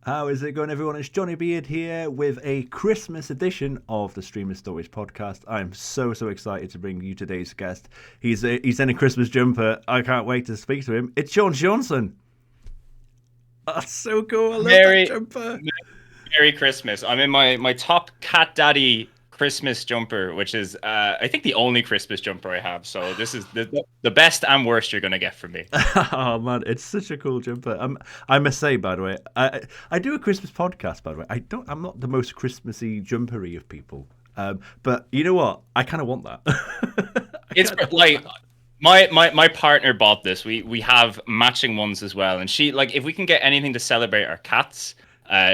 How is it going, everyone? It's Johnny Beard here with a Christmas edition of the Streamer Stories podcast. I'm so excited to bring you today's guest. He's in a Christmas jumper. I can't wait to speak to him. It's Seanson. That's so cool. I love that Merry, jumper. Merry Christmas. I'm in my top cat daddy Christmas jumper, which is I think the only Christmas jumper I have. So this is the best and worst you're gonna get from me. Oh man, it's such a cool jumper. I must say, by the way, I do a Christmas podcast. By the way, I'm not the most Christmassy jumpery of people. But you know what? I kind of want that. It's like my partner bought this. We have matching ones as well, and she like if we can get anything to celebrate our cats,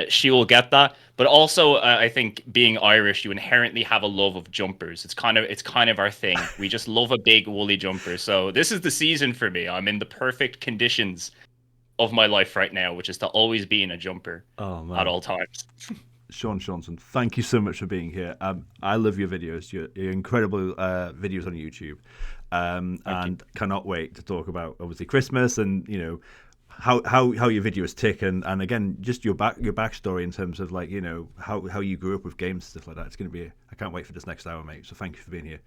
she will get that. But also, I think being Irish, you inherently have a love of jumpers. It's kind of our thing. We just love a big woolly jumper. So this is the season for me. I'm in the perfect conditions of my life right now, which is to always be in a jumper Oh at man. all times. Seanson, thank you so much for being here. I love your videos, your incredible videos on YouTube, Thank you. and cannot wait to talk about obviously Christmas and how your videos tick and again just your backstory in terms of like how you grew up with games stuff like that. It's going to be I can't wait for this next hour, mate. So thank you for being here.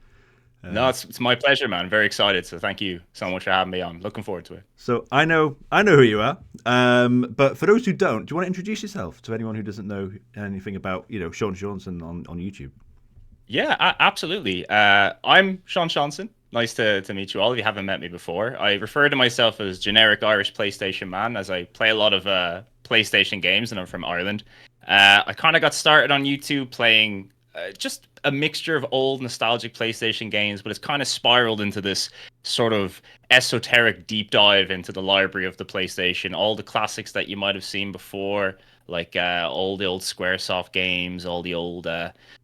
No, it's my pleasure, man. Very excited. So thank you so much for having me on. Looking forward to it. So I know who you are, but for those who don't, do you want to introduce yourself to anyone who doesn't know anything about Sean Johnson on YouTube? Yeah, absolutely. I'm Seanson. Nice to meet you all. If you haven't met me before, I refer to myself as generic Irish PlayStation man, as I play a lot of PlayStation games, and I'm from Ireland. I kind of got started on YouTube playing just a mixture of old nostalgic PlayStation games, but it's kind of spiraled into this sort of esoteric deep dive into the library of the PlayStation, all the classics that you might have seen before, like all the old SquareSoft games, all the old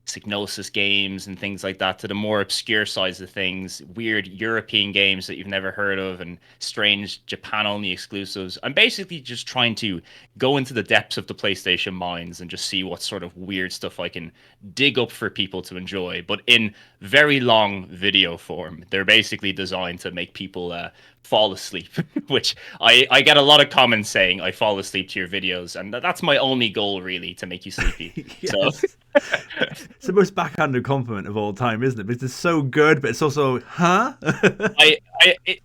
Psygnosis games and things like that, to the more obscure sides of things, weird European games that you've never heard of, and strange Japan only exclusives. I'm basically just trying to go into the depths of the PlayStation minds and just see what sort of weird stuff I can dig up for people to enjoy, but in very long video form. They're basically designed to make people fall asleep, which I get a lot of comments saying I fall asleep to your videos, and that's my only goal really, to make you sleepy. So Yes. It's the most backhanded compliment of all time, isn't it? Because it's so good, but it's also, huh?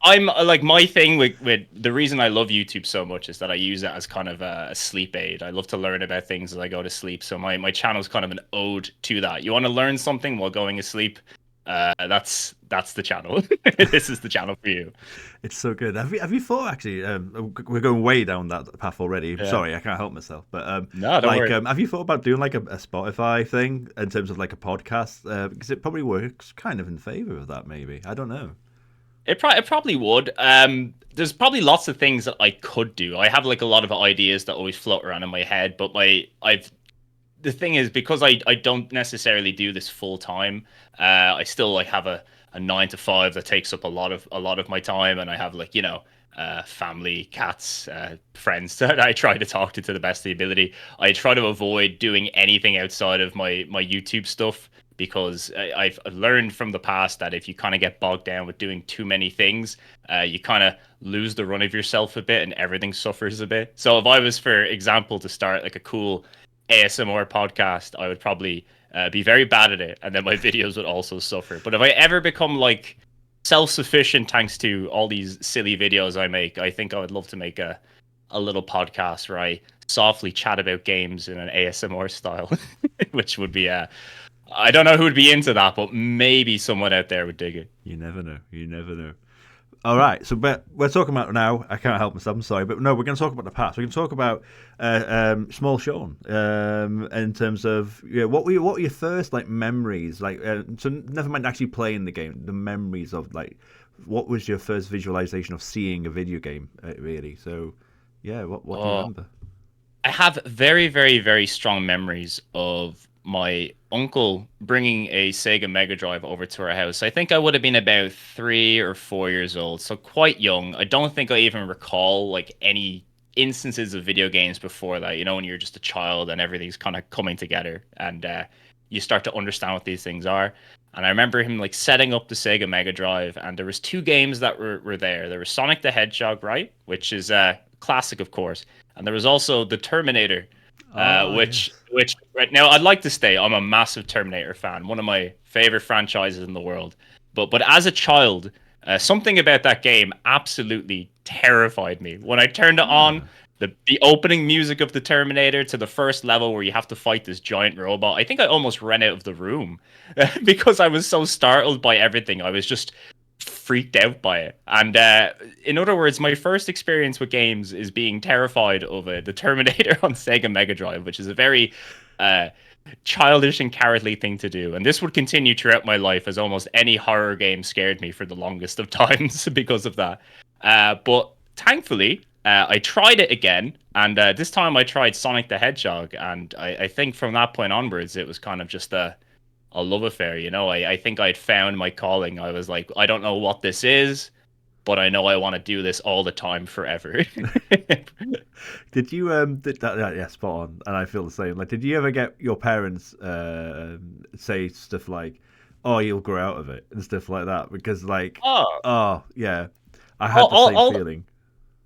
I'm like, my thing with the reason I love YouTube so much is that I use it as kind of a sleep aid. I love to learn about things as I go to sleep. So my channel is kind of an ode to that. You want to learn something while going to sleep? That's the channel. This is the channel for you. It's so good. Have you thought actually? We're going way down that path already. Yeah. Sorry, I can't help myself. But No, don't worry. have you thought about doing like a Spotify thing in terms of like a podcast? Because it probably works kind of in favor of that. Maybe I don't know. It probably would. There's probably lots of things that I could do. I have like a lot of ideas that always float around in my head, but the thing is, because I don't necessarily do this full time. I still like have a 9 to 5 that takes up a lot of my time, and I have like family, cats, friends that I try to talk to the best of the ability. I try to avoid doing anything outside of my YouTube stuff, because I've learned from the past that if you kind of get bogged down with doing too many things, you kind of lose the run of yourself a bit, and everything suffers a bit. So if I was, for example, to start like a cool ASMR podcast, I would probably be very bad at it, and then my videos would also suffer. But if I ever become like self-sufficient thanks to all these silly videos I make, I think I would love to make a little podcast where I softly chat about games in an ASMR style, which would be I don't know who would be into that, but maybe someone out there would dig it. You never know. You never know. All right, so but we're talking about now. I can't help myself. I'm sorry, but no, we're going to talk about the past. We're going to talk about small Sean in terms of what were your first like memories like. So never mind actually playing the game. The memories of like what was your first visualization of seeing a video game really? So yeah, what do you Oh, remember? I have very, very, very strong memories of my uncle bringing a Sega Mega Drive over to our house. I think I would have been about 3 or 4 years old, so quite young. I don't think I even recall like any instances of video games before that. You know, when you're just a child and everything's kind of coming together, and you start to understand what these things are. And I remember him like setting up the Sega Mega Drive, and there was two games that were there. There was Sonic the Hedgehog, right, which is a classic, of course, and there was also the Terminator. Oh which yes. right now I'd like to say I'm a massive Terminator fan, one of my favorite franchises in the world. But as a child, something about that game absolutely terrified me. When I turned it on, Ah. the opening music of the Terminator to the first level where you have to fight this giant robot, I think I almost ran out of the room because I was so startled by everything. I was just freaked out by it. And in other words, my first experience with games is being terrified of the Terminator on Sega Mega Drive, which is a very uh, childish and cowardly thing to do. And this would continue throughout my life, as almost any horror game scared me for the longest of times because of that. But thankfully, I tried it again, and this time I tried Sonic the Hedgehog, and I think from that point onwards, it was kind of just a love affair. You know, I think I'd found my calling. I was like, I don't know what this is, but I know I want to do this all the time forever. Did you did that, yeah, spot on, and I feel the same. Like, did you ever get your parents say stuff like, "Oh, you'll grow out of it" and stuff like that? Because like, Oh, oh yeah, I all, had the all, same all, feeling.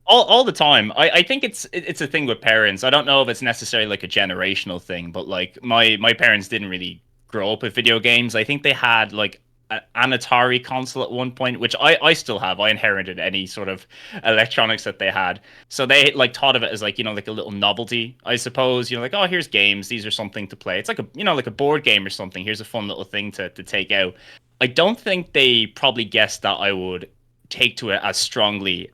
all the time. I think it's a thing with parents. I don't know if it's necessarily like a generational thing, but like my parents didn't really grow up with video games. I think they had like an Atari console at one point, which I still have. I inherited any sort of electronics that they had. So they like thought of it as like, you know, like a little novelty, I suppose. You know, like, oh, here's games. These are something to play. It's like a, you know, like a board game or something. Here's a fun little thing to take out. I don't think they probably guessed that I would take to it as strongly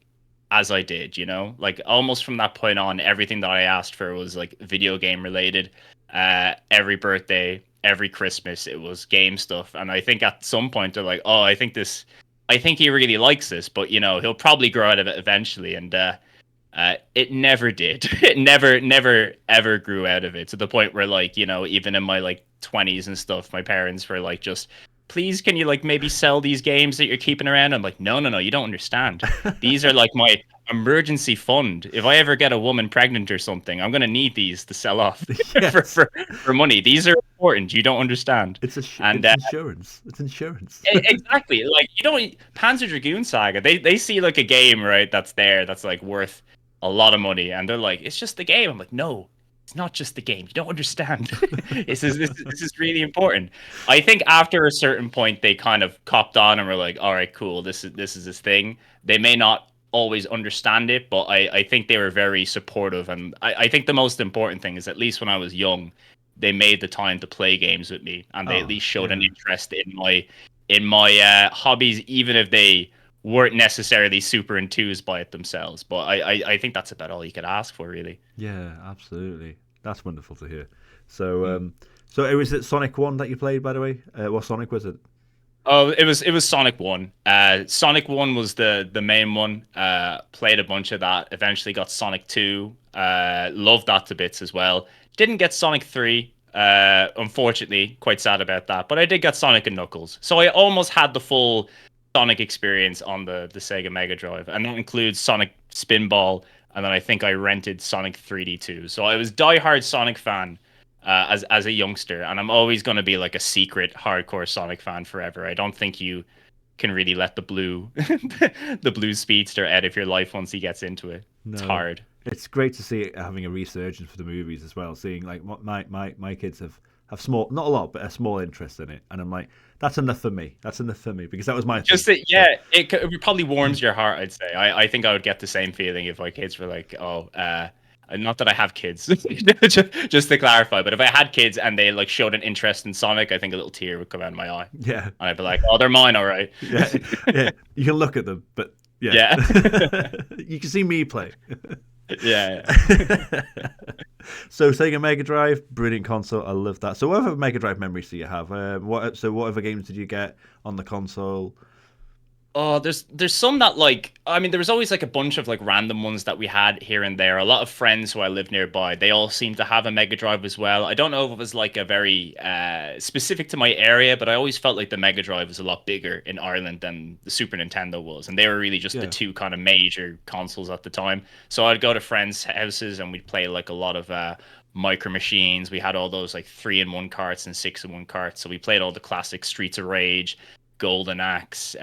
as I did, you know? Like almost from that point on, everything that I asked for was like video game related. Every birthday, every Christmas, it was game stuff. And I think at some point they're like, oh, I think he really likes this, but you know, he'll probably grow out of it eventually. And it never did. It never, ever grew out of it to the point where, like, you know, even in my like 20s and stuff, my parents were like, just please, can you like maybe sell these games that you're keeping around? I'm like, no, no, no, you don't understand. These are like my emergency fund. If I ever get a woman pregnant or something, I'm gonna need these to sell off for, Yes, for for money. These are important. You don't understand. And it's insurance. It's insurance. exactly, like you don't Panzer Dragoon Saga. They see like a game, right? That's there. That's like worth a lot of money, and they're like, it's just the game. I'm like, no, it's not just the game. You don't understand. This is really important. I think after a certain point, they kind of copped on and were like, all right, cool. This is this thing. They may not always understand it, but I think they were very supportive. And I think the most important thing is, at least when I was young, they made the time to play games with me, and they at Oh least showed an yeah. interest in my hobbies, even if they weren't necessarily super enthused by it themselves. But I think that's about all you could ask for, really. Yeah, absolutely. That's wonderful to hear. So, Mm. so it was it Sonic One that you played, by the way. What Sonic was it? Oh, it was Sonic One. Sonic One was the main one. Played a bunch of that. Eventually got Sonic Two. Loved that to bits as well. Didn't get Sonic Three. Unfortunately, quite sad about that. But I did get Sonic and Knuckles, so I almost had the full Sonic experience on the Sega Mega Drive, and that includes Sonic Spinball. And then I think I rented Sonic 3D too. So I was diehard Sonic fan as a youngster, and I'm always going to be like a secret hardcore Sonic fan forever. I don't think you can really let the blue the blue speedster out of your life once he gets into it. It's No, hard. it's great to see it having a resurgence for the movies as well. Seeing like my kids have small, not a lot, but a small interest in it, and I'm like, that's enough for me. That's enough for me because that was my thing. Just that, So yeah, it probably warms your heart. I'd say. I think I would get the same feeling if my kids were like, oh, not that I have kids, just to clarify. But if I had kids and they like showed an interest in Sonic, I think a little tear would come out of my eye, yeah, and I'd be like, oh, they're mine, all right. yeah, yeah. You can look at them, but yeah, Yeah, you can see me play. yeah. So Sega Mega Drive, brilliant console. I love that. So what other Mega Drive memories do you have? What other games did you get on the console? Oh, there's some that like I mean there was always like a bunch of like random ones that we had here and there. A lot of friends who I live nearby, they all seem to have a Mega Drive as well. I don't know if it was like a very specific to my area, but I always felt like the Mega Drive was a lot bigger in Ireland than the Super Nintendo was, and they were really just the Yeah. two kind of major consoles at the time. So I'd go to friends' houses and we'd play like a lot of micro machines. We had all those like 3-in-1 carts and 6-in-1 carts. So we played all the classic Streets of Rage, Golden Axe,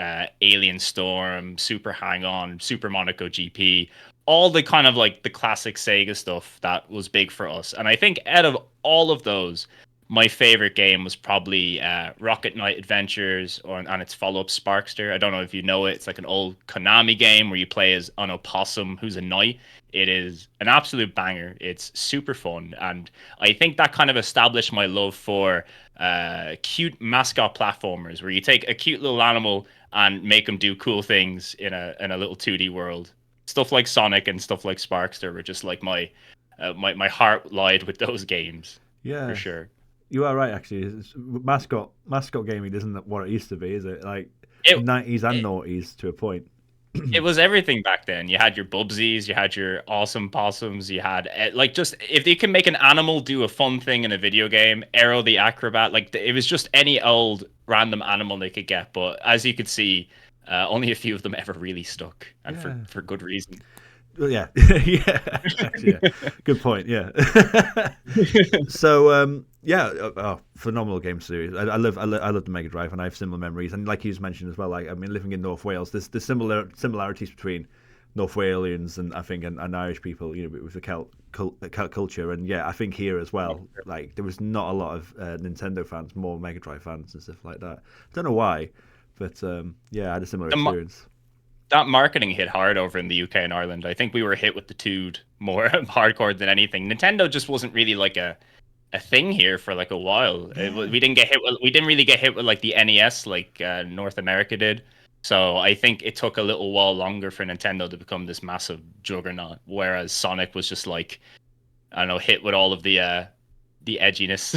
Alien Storm, Super Hang On, Super Monaco GP, all the kind of like the classic Sega stuff that was big for us. And I think out of all of those, my favorite game was probably Rocket Knight Adventures and its follow-up Sparkster. I don't know if you know it. It's like an old Konami game where you play as an opossum who's a knight. It is an absolute banger. It's super fun, and I think that kind of established my love for cute mascot platformers, where you take a cute little animal and make them do cool things in a little 2D world. Stuff like Sonic and stuff like Sparkster were just like my heart lied with those games for Yeah, sure. you are right. Actually, mascot gaming isn't what it used to be, is it? Like It, 90s and it noughties to a point. it was everything back then. You had your Bubsies, you had your awesome possums, you had like just if they can make an animal do a fun thing in a video game, Arrow the Acrobat, like it was just any old random animal they could get. But as you could see, only a few of them ever really stuck, and Yeah. for good reason. Well, yeah, yeah, actually, yeah. Good point. Yeah. So, yeah, phenomenal game series. I love the Mega Drive, and I have similar memories. And like you just mentioned as well, like I mean, living in North Wales, there's similarities between North Walians and I think and Irish people, you know, with the Celt culture. And yeah, I think here as well, like there was not a lot of Nintendo fans, more Mega Drive fans and stuff like that. Don't know why, but yeah, I had a similar experience. That marketing hit hard over in the UK and Ireland. I think we were hit with the tood more hardcore than anything. Nintendo just wasn't really like a thing here for like a while. We didn't get hit. We didn't really get hit with like the NES like North America did. So I think it took a little while longer for Nintendo to become this massive juggernaut. Whereas Sonic was just like I don't know, hit with all of the edginess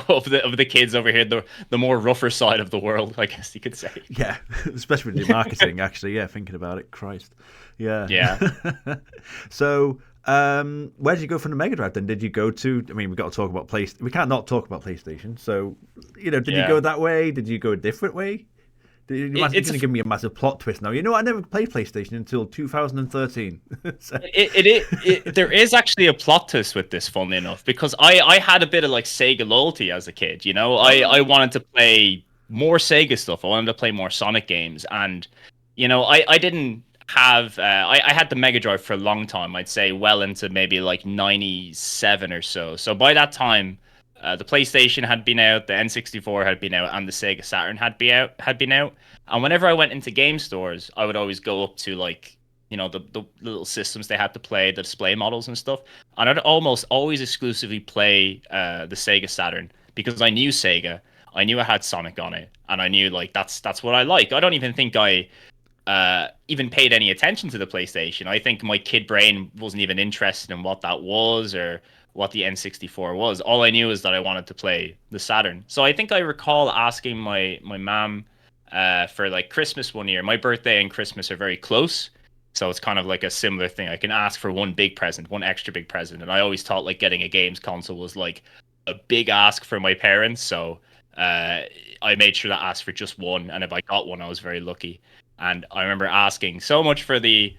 of the kids over here, the more rougher side of the world, I guess you could say. Yeah, especially with the marketing. Actually, yeah, thinking about it, Christ, yeah, Yeah. So, where did you go from the Mega Drive? Then did you go to? I mean, we've got to talk about PlayStation. We can't not talk about PlayStation. So, you know, did you go that way? Did you go a different way? You're going to give me a massive plot twist now. You know, I never played PlayStation until 2013. So. There is actually a plot twist with this, funnily enough, because I had a bit of like Sega loyalty as a kid. You know, I wanted to play more Sega stuff. I wanted to play more Sonic games, and you know, I didn't have I had the Mega Drive for a long time. I'd say well into maybe like 97 or so. So by that time. The PlayStation had been out, the N64 had been out, and the Sega Saturn had been out. And whenever I went into game stores, I would always go up to like, you know, the little systems they had to play, the display models and stuff. And I'd almost always exclusively play the Sega Saturn because I knew Sega, I knew I had Sonic on it, and I knew like that's what I like. I don't even think I even paid any attention to the PlayStation. I think my kid brain wasn't even interested in what that was or what the N64 was. All I knew is that I wanted to play the Saturn. So I think I recall asking my mom for like Christmas one year. My birthday and Christmas are very close. So it's kind of like a similar thing. I can ask for one big present, one extra big present. And I always thought like getting a games console was like a big ask for my parents. So I made sure to ask for just one. And if I got one, I was very lucky. And I remember asking so much for the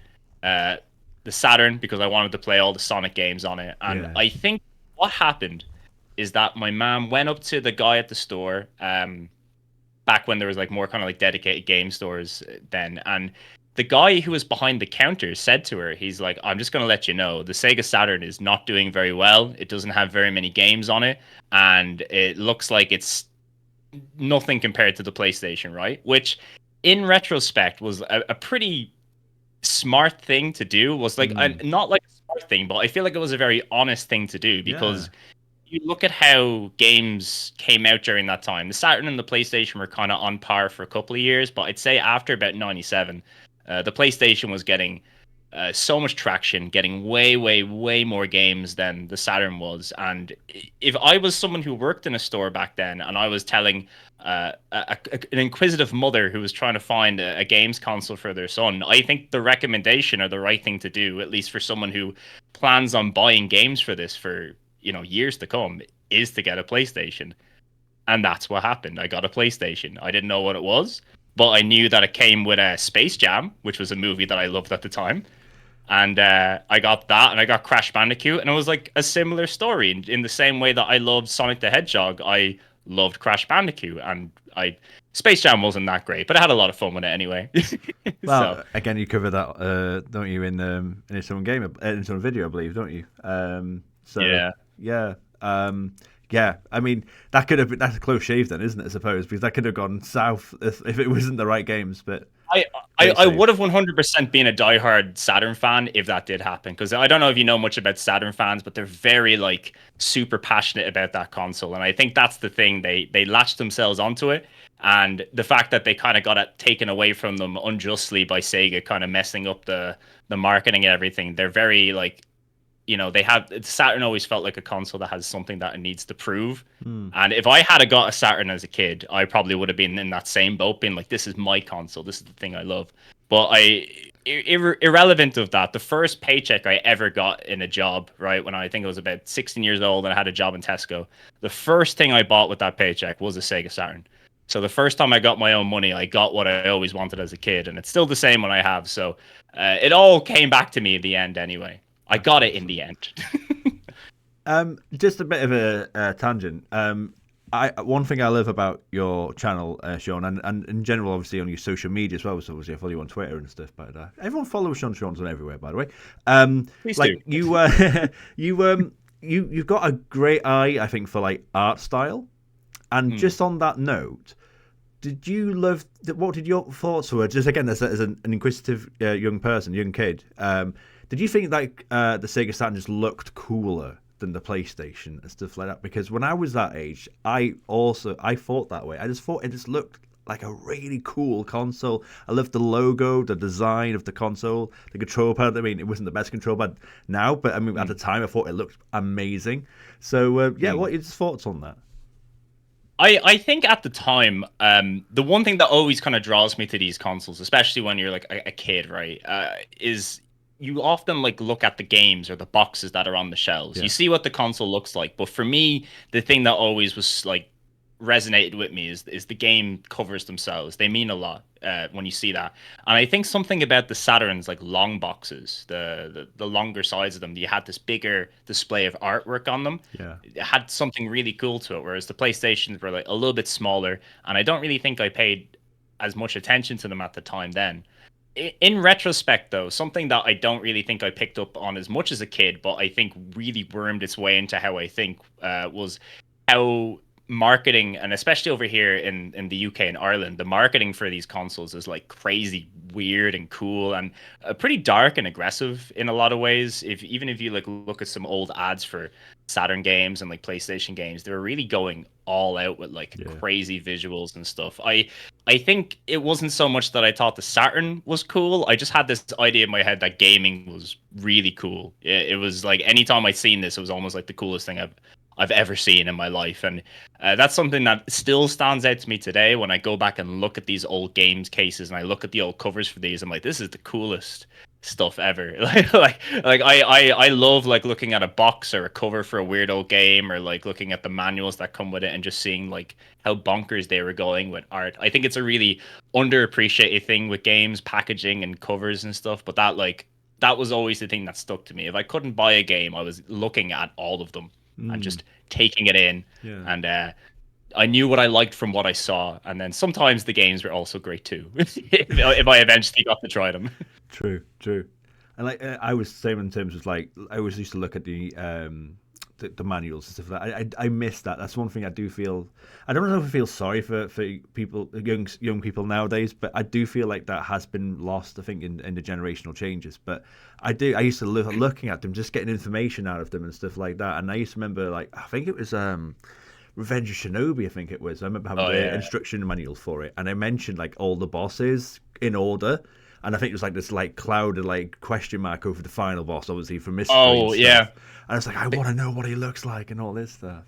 Saturn because I wanted to play all the Sonic games on it. And I think what happened is that my mom went up to the guy at the store back when there was like more kind of like dedicated game stores then. And the guy who was behind the counter said to her, he's like, I'm just going to let you know, the Sega Saturn is not doing very well. It doesn't have very many games on it. And it looks like it's nothing compared to the PlayStation, right? Which in retrospect was a pretty smart thing to do, was like not like a smart thing, but I feel like it was a very honest thing to do because you look at how games came out during that time. The Saturn and the PlayStation were kind of on par for a couple of years, but I'd say after about 97, the PlayStation was getting so much traction, getting way more games than the Saturn was. And if I was someone who worked in a store back then and I was telling an inquisitive mother who was trying to find a games console for their son, I think the recommendation or the right thing to do, at least for someone who plans on buying games for this for, you know, years to come, is to get a PlayStation. And that's what happened. I got a PlayStation. I didn't know what it was, but I knew that it came with a Space Jam, which was a movie that I loved at the time. And I got that, and I got Crash Bandicoot, and it was like a similar story. In the same way that I loved Sonic the Hedgehog, I loved Crash Bandicoot, and I Space Jam wasn't that great, but I had a lot of fun with it anyway. So Well, again, you cover that, don't you, in its own game, in its own video, I believe, don't you? So yeah. yeah, yeah. I mean, that could have been that's a close shave, then, isn't it? I suppose because that could have gone south if it wasn't the right games. But I, great I save. would have 100% been a diehard Saturn fan if that did happen, because I don't know if you know much about Saturn fans, but they're very like super passionate about that console, and I think that's the thing, they latched themselves onto it, and the fact that they kind of got it taken away from them unjustly by Sega, kind of messing up the marketing and everything. They're very like, they have Saturn always felt like a console that has something that it needs to prove. Hmm. And if I had got a Saturn as a kid, I probably would have been in that same boat, being like, "This is my console. This is the thing I love." But irrelevant of that, the first paycheck I ever got in a job, right when I think I was about 16 years old and I had a job in Tesco, the first thing I bought with that paycheck was a Sega Saturn. So the first time I got my own money, I got what I always wanted as a kid, and it's still the same when I have. So it all came back to me in the end, anyway. I That's got it in awesome. the end. Just a bit of a tangent. I one thing I love about your channel, Sean, and in general, obviously on your social media as well. So obviously I follow you on Twitter and stuff. But everyone follows Sean Seanson everywhere, by the way. Please do. Like you, you've got a great eye, I think, for like art style. And Hmm. just on that note, did you love? What did your thoughts were? Just again, as an inquisitive young person, young kid, did you think like the Sega Saturn just looked cooler than the PlayStation and stuff like that? Because when I was that age, I thought that way. I just thought it just looked like a really cool console. I loved the logo, the design of the console, the control pad. I mean, it wasn't the best control pad now, but I mean, at Hmm. the time, I thought it looked amazing. So yeah, Hmm. what are your thoughts on that? I think at the time, the one thing that always kind of draws me to these consoles, especially when you're like a kid, right, is you often like look at the games or the boxes that are on the shelves. You Yeah. see what the console looks like, but for me, the thing that always was like resonated with me is the game covers themselves. They mean a lot when you see that. And I think something about the Saturn's like long boxes, the longer sides of them, you had this bigger display of artwork on them. Yeah. It had something really cool to it, whereas the PlayStations were like a little bit smaller, and I don't really think I paid as much attention to them at the time then. In retrospect, though, something that I don't really think I picked up on as much as a kid, but I think really wormed its way into how I think, was how marketing, and especially over here in the UK and Ireland, the marketing for these consoles is like crazy weird and cool, and pretty dark and aggressive in a lot of ways. If even if you like look at some old ads for Saturn games and like PlayStation games, they were really going all out with like Yeah. crazy visuals and stuff. I think it wasn't so much that I thought the Saturn was cool. I just had this idea in my head that gaming was really cool. It was like anytime I'd seen this, it was almost like the coolest thing I've ever seen in my life, and that's something that still stands out to me today when I go back and look at these old games cases and I look at the old covers for these. I'm like, this is the coolest stuff ever. I love like looking at a box or a cover for a weird old game, or like looking at the manuals that come with it and just seeing like how bonkers they were going with art. I think it's a really underappreciated thing with games, packaging and covers and stuff, but that was always the thing that stuck to me. If I couldn't buy a game, I was looking at all of them and Mm, just taking it in. yeah. And I knew what I liked from what I saw. And then sometimes the games were also great too, if I eventually got to try them. True. True. And like I was the same in terms of like I always used to look at the manuals and stuff like that. I miss that. That's one thing I do feel. I don't know if I feel sorry for people, young people nowadays, but I do feel like that has been lost. I think in the generational changes. But I do. I used to love looking at them, just getting information out of them and stuff like that. And I used to remember like I think it was Revenge of Shinobi. I think it was. I remember having Oh the yeah. instruction manual for it, and I mentioned like all the bosses in order. And I think it was like this like cloud of like question mark over the final boss, obviously for mystery and Oh stuff. yeah. And it's like I want to know what he looks like and all this stuff.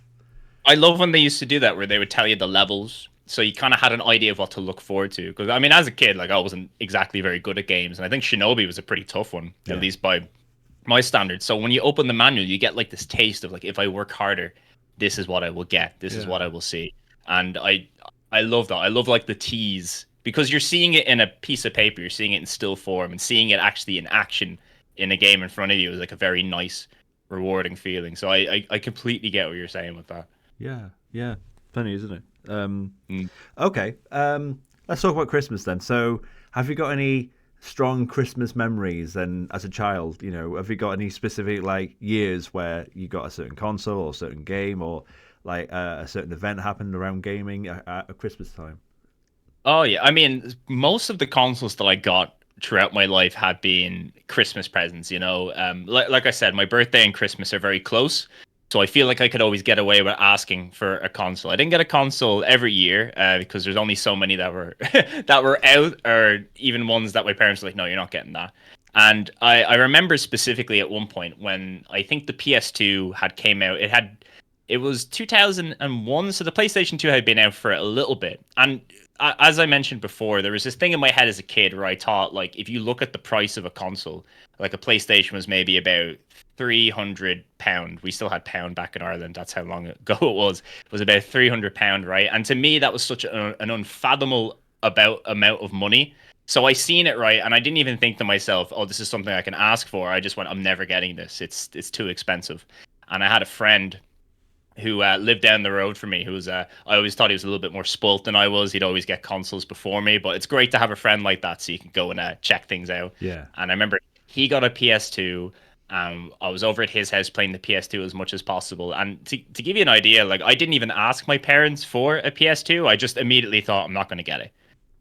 I love when they used to do that, where they would tell you the levels, so you kind of had an idea of what to look forward to. Because I mean, as a kid, like I wasn't exactly very good at games, and I think Shinobi was a pretty tough one, at Yeah, least by my standards. So when you open the manual, you get like this taste of like, if I work harder, this is what I will get. This is what I yeah, will see. And I love that. I love like the tease, because you're seeing it in a piece of paper, you're seeing it in still form, and seeing it actually in action in a game in front of you is like a very nice, rewarding feeling. So I completely get what you're saying with that. yeah, yeah. Funny, isn't it? Mm. Okay. Let's talk about Christmas then. So, have you got any strong Christmas memories then as a child? You know, have you got any specific like years where you got a certain console or a certain game or like a certain event happened around gaming at Christmas time? Oh yeah, I mean, most of the consoles that I got throughout my life have been Christmas presents. Like I said, my birthday and Christmas are very close, so I feel like I could always get away with asking for a console. I didn't get a console every year because there's only so many that were that were out, or even ones that my parents were like, "No, you're not getting that." And I remember specifically at one point when I think the PS2 had came out. It was 2001, so the PlayStation 2 had been out for a little bit. And as I mentioned before, there was this thing in my head as a kid where I thought, like, if you look at the price of a console, like a PlayStation was maybe about £300. We still had pound back in Ireland. That's how long ago it was. It was about £300, right? And to me, that was such an unfathomable amount of money. So I seen it, right, and I didn't even think to myself, "Oh, this is something I can ask for." I just went, "I'm never getting this. It's too expensive." And I had a friend who lived down the road from me, I always thought he was a little bit more spoilt than I was. He'd always get consoles before me, but it's great to have a friend like that so you can go and check things out. Yeah. And I remember he got a PS2. I was over at his house playing the PS2 as much as possible. And to give you an idea, like I didn't even ask my parents for a PS2. I just immediately thought I'm not going to get it.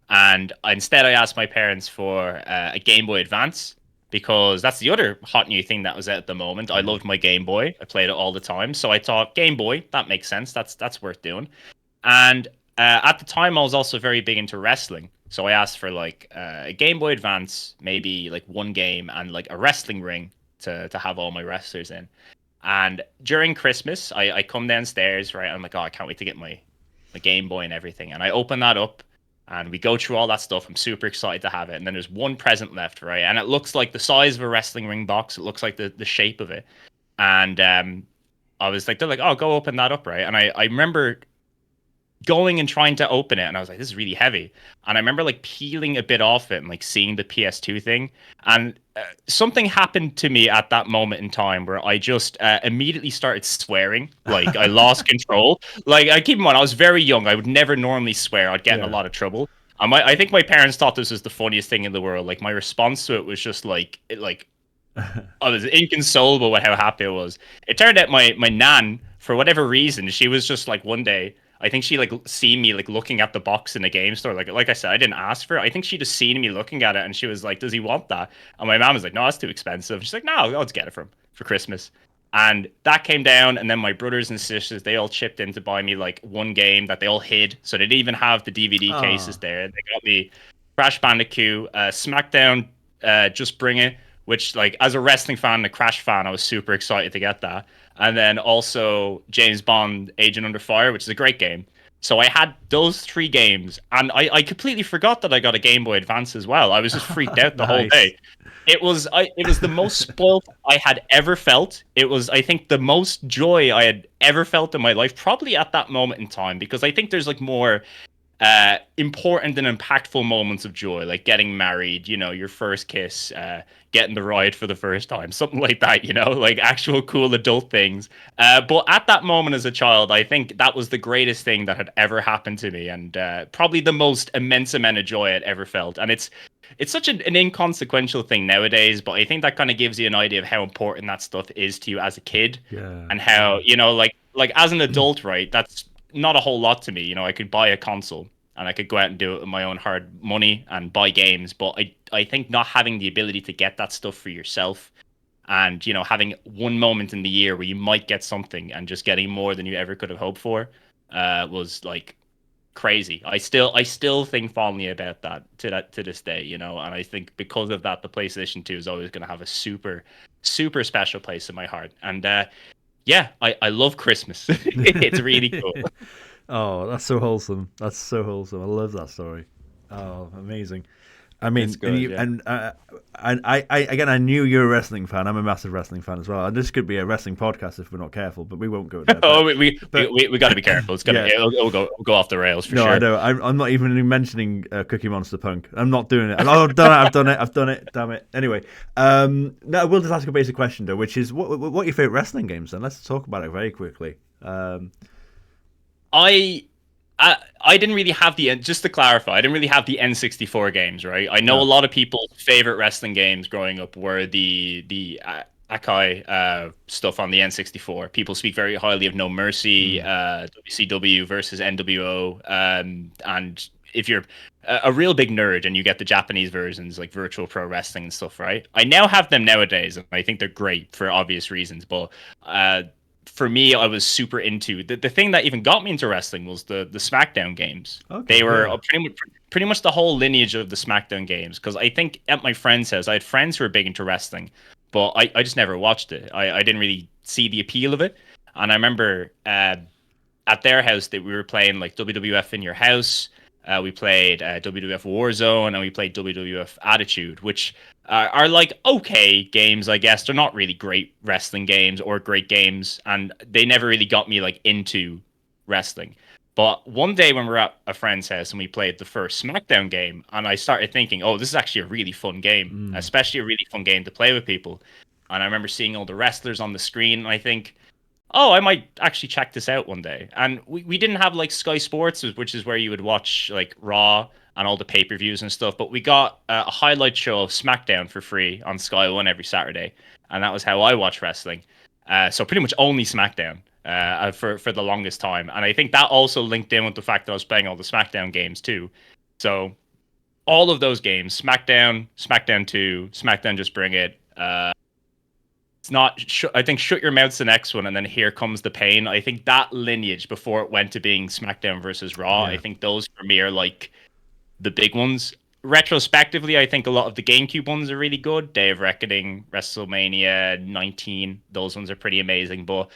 And instead I asked my parents for a Game Boy Advance because that's the other hot new thing that was out at the moment. I loved my Game Boy. I played it all the time. So I thought, Game Boy, that makes sense. That's worth doing. And at the time, I was also very big into wrestling. So I asked for like a Game Boy Advance, maybe like one game, and like a wrestling ring to have all my wrestlers in. And during Christmas, I come downstairs, right? I'm like, oh, I can't wait to get my Game Boy and everything. And I open that up and we go through all that stuff. I'm super excited to have it. And then there's one present left, right? And it looks like the size of a wrestling ring box. It looks like the shape of it. And I was like, they're like, oh, go open that up, right? And I remember going and trying to open it, and I was like, this is really heavy. And I remember like peeling a bit off it and like seeing the PS2 thing. And something happened to me at that moment in time where I just immediately started swearing. Like I lost control. Like I keep in mind, I was very young. I would never normally swear. I'd get in a lot of trouble. I think my parents thought this was the funniest thing in the world. Like my response to it was just like I was inconsolable with how happy I was. It turned out my nan, for whatever reason, she was just like one day. I think she like seen me like looking at the box in the game store. Like I said, I didn't ask for it. I think she just seen me looking at it, and she was like, "Does he want that?" And my mom was like, "No, that's too expensive." She's like, "No, I'll just get it for Christmas." And that came down, and then my brothers and sisters, they all chipped in to buy me like one game that they all hid, so they didn't even have the DVD cases there. They got me Crash Bandicoot, SmackDown, Just Bring It, which like as a wrestling fan and a Crash fan, I was super excited to get that. And then also James Bond Agent Under Fire, which is a great game. So I had those three games, and I completely forgot that I got a Game Boy Advance as well. I was just freaked out the whole day. It was the most spoiled I had ever felt. It was, I think, the most joy I had ever felt in my life, probably at that moment in time, because I think there's like more important and impactful moments of joy, like getting married, your first kiss, getting the ride for the first time, something like that, like actual cool adult things. But at that moment as a child, I think that was the greatest thing that had ever happened to me, and probably the most immense amount of joy I'd ever felt. And it's such an inconsequential thing nowadays, but I think that kind of gives you an idea of how important that stuff is to you as a kid, and how, like as an adult, right, that's not a whole lot to me. I could buy a console and I could go out and do it with my own hard money and buy games. But I think not having the ability to get that stuff for yourself, and, having one moment in the year where you might get something and just getting more than you ever could have hoped for, was like crazy. I still think fondly about that to this day, and I think because of that, the PlayStation 2 is always going to have a super, super special place in my heart. And yeah, I love Christmas. It's really cool. Oh, that's so wholesome. That's so wholesome. I love that story. Oh, amazing. I mean, Good, and I knew you're a wrestling fan. I'm a massive wrestling fan as well. And this could be a wrestling podcast if we're not careful, but we won't go there. Oh, we got to be careful. It's gonna it'll go off the rails for sure. No, I know. I'm not even mentioning Cookie Monster Punk. I'm not doing it. I've done it. Damn it. Anyway, no, I will just ask a basic question though, which is what are your favorite wrestling games? Then let's talk about it very quickly. I I didn't really have just to clarify, I didn't really have the N64 games, right? I know a No. lot of people's favorite wrestling games growing up were the Akai stuff on the N64. People speak very highly of No Mercy, Mm. WCW versus NWO, and if you're a real big nerd and you get the Japanese versions like Virtual Pro Wrestling and stuff, right? I now have them nowadays, and I think they're great for obvious reasons, but for me, I was super into the thing that even got me into wrestling was the SmackDown games. Okay. They were Yeah. pretty much the whole lineage of the SmackDown games. Because I think at my friend's house, I had friends who were big into wrestling, but I just never watched it. I didn't really see the appeal of it. And I remember at their house that we were playing like WWF in your house. We played WWF Warzone and we played WWF Attitude, which are like okay games, I guess. They're not really great wrestling games or great games, and they never really got me like into wrestling. But one day when we were at a friend's house and we played the first SmackDown game, and I started thinking, oh, this is actually a really fun game, Mm. especially a really fun game to play with people. And I remember seeing all the wrestlers on the screen, and I think, oh, I might actually check this out one day. And we didn't have like Sky Sports, which is where you would watch like Raw and all the pay-per-views and stuff, but we got a highlight show of SmackDown for free on Sky One every Saturday, and that was how I watch wrestling. So pretty much only SmackDown for the longest time, and I think that also linked in with the fact that I was playing all the SmackDown games too. So all of those games, SmackDown, SmackDown 2, SmackDown Just Bring It, it's not. I think Shut Your Mouth's the next one, and then Here Comes the Pain. I think that lineage before it went to being SmackDown versus Raw. I Yeah. think those for me are like the big ones. Retrospectively, I think a lot of the GameCube ones are really good. Day of Reckoning, WrestleMania 19, those ones are pretty amazing. But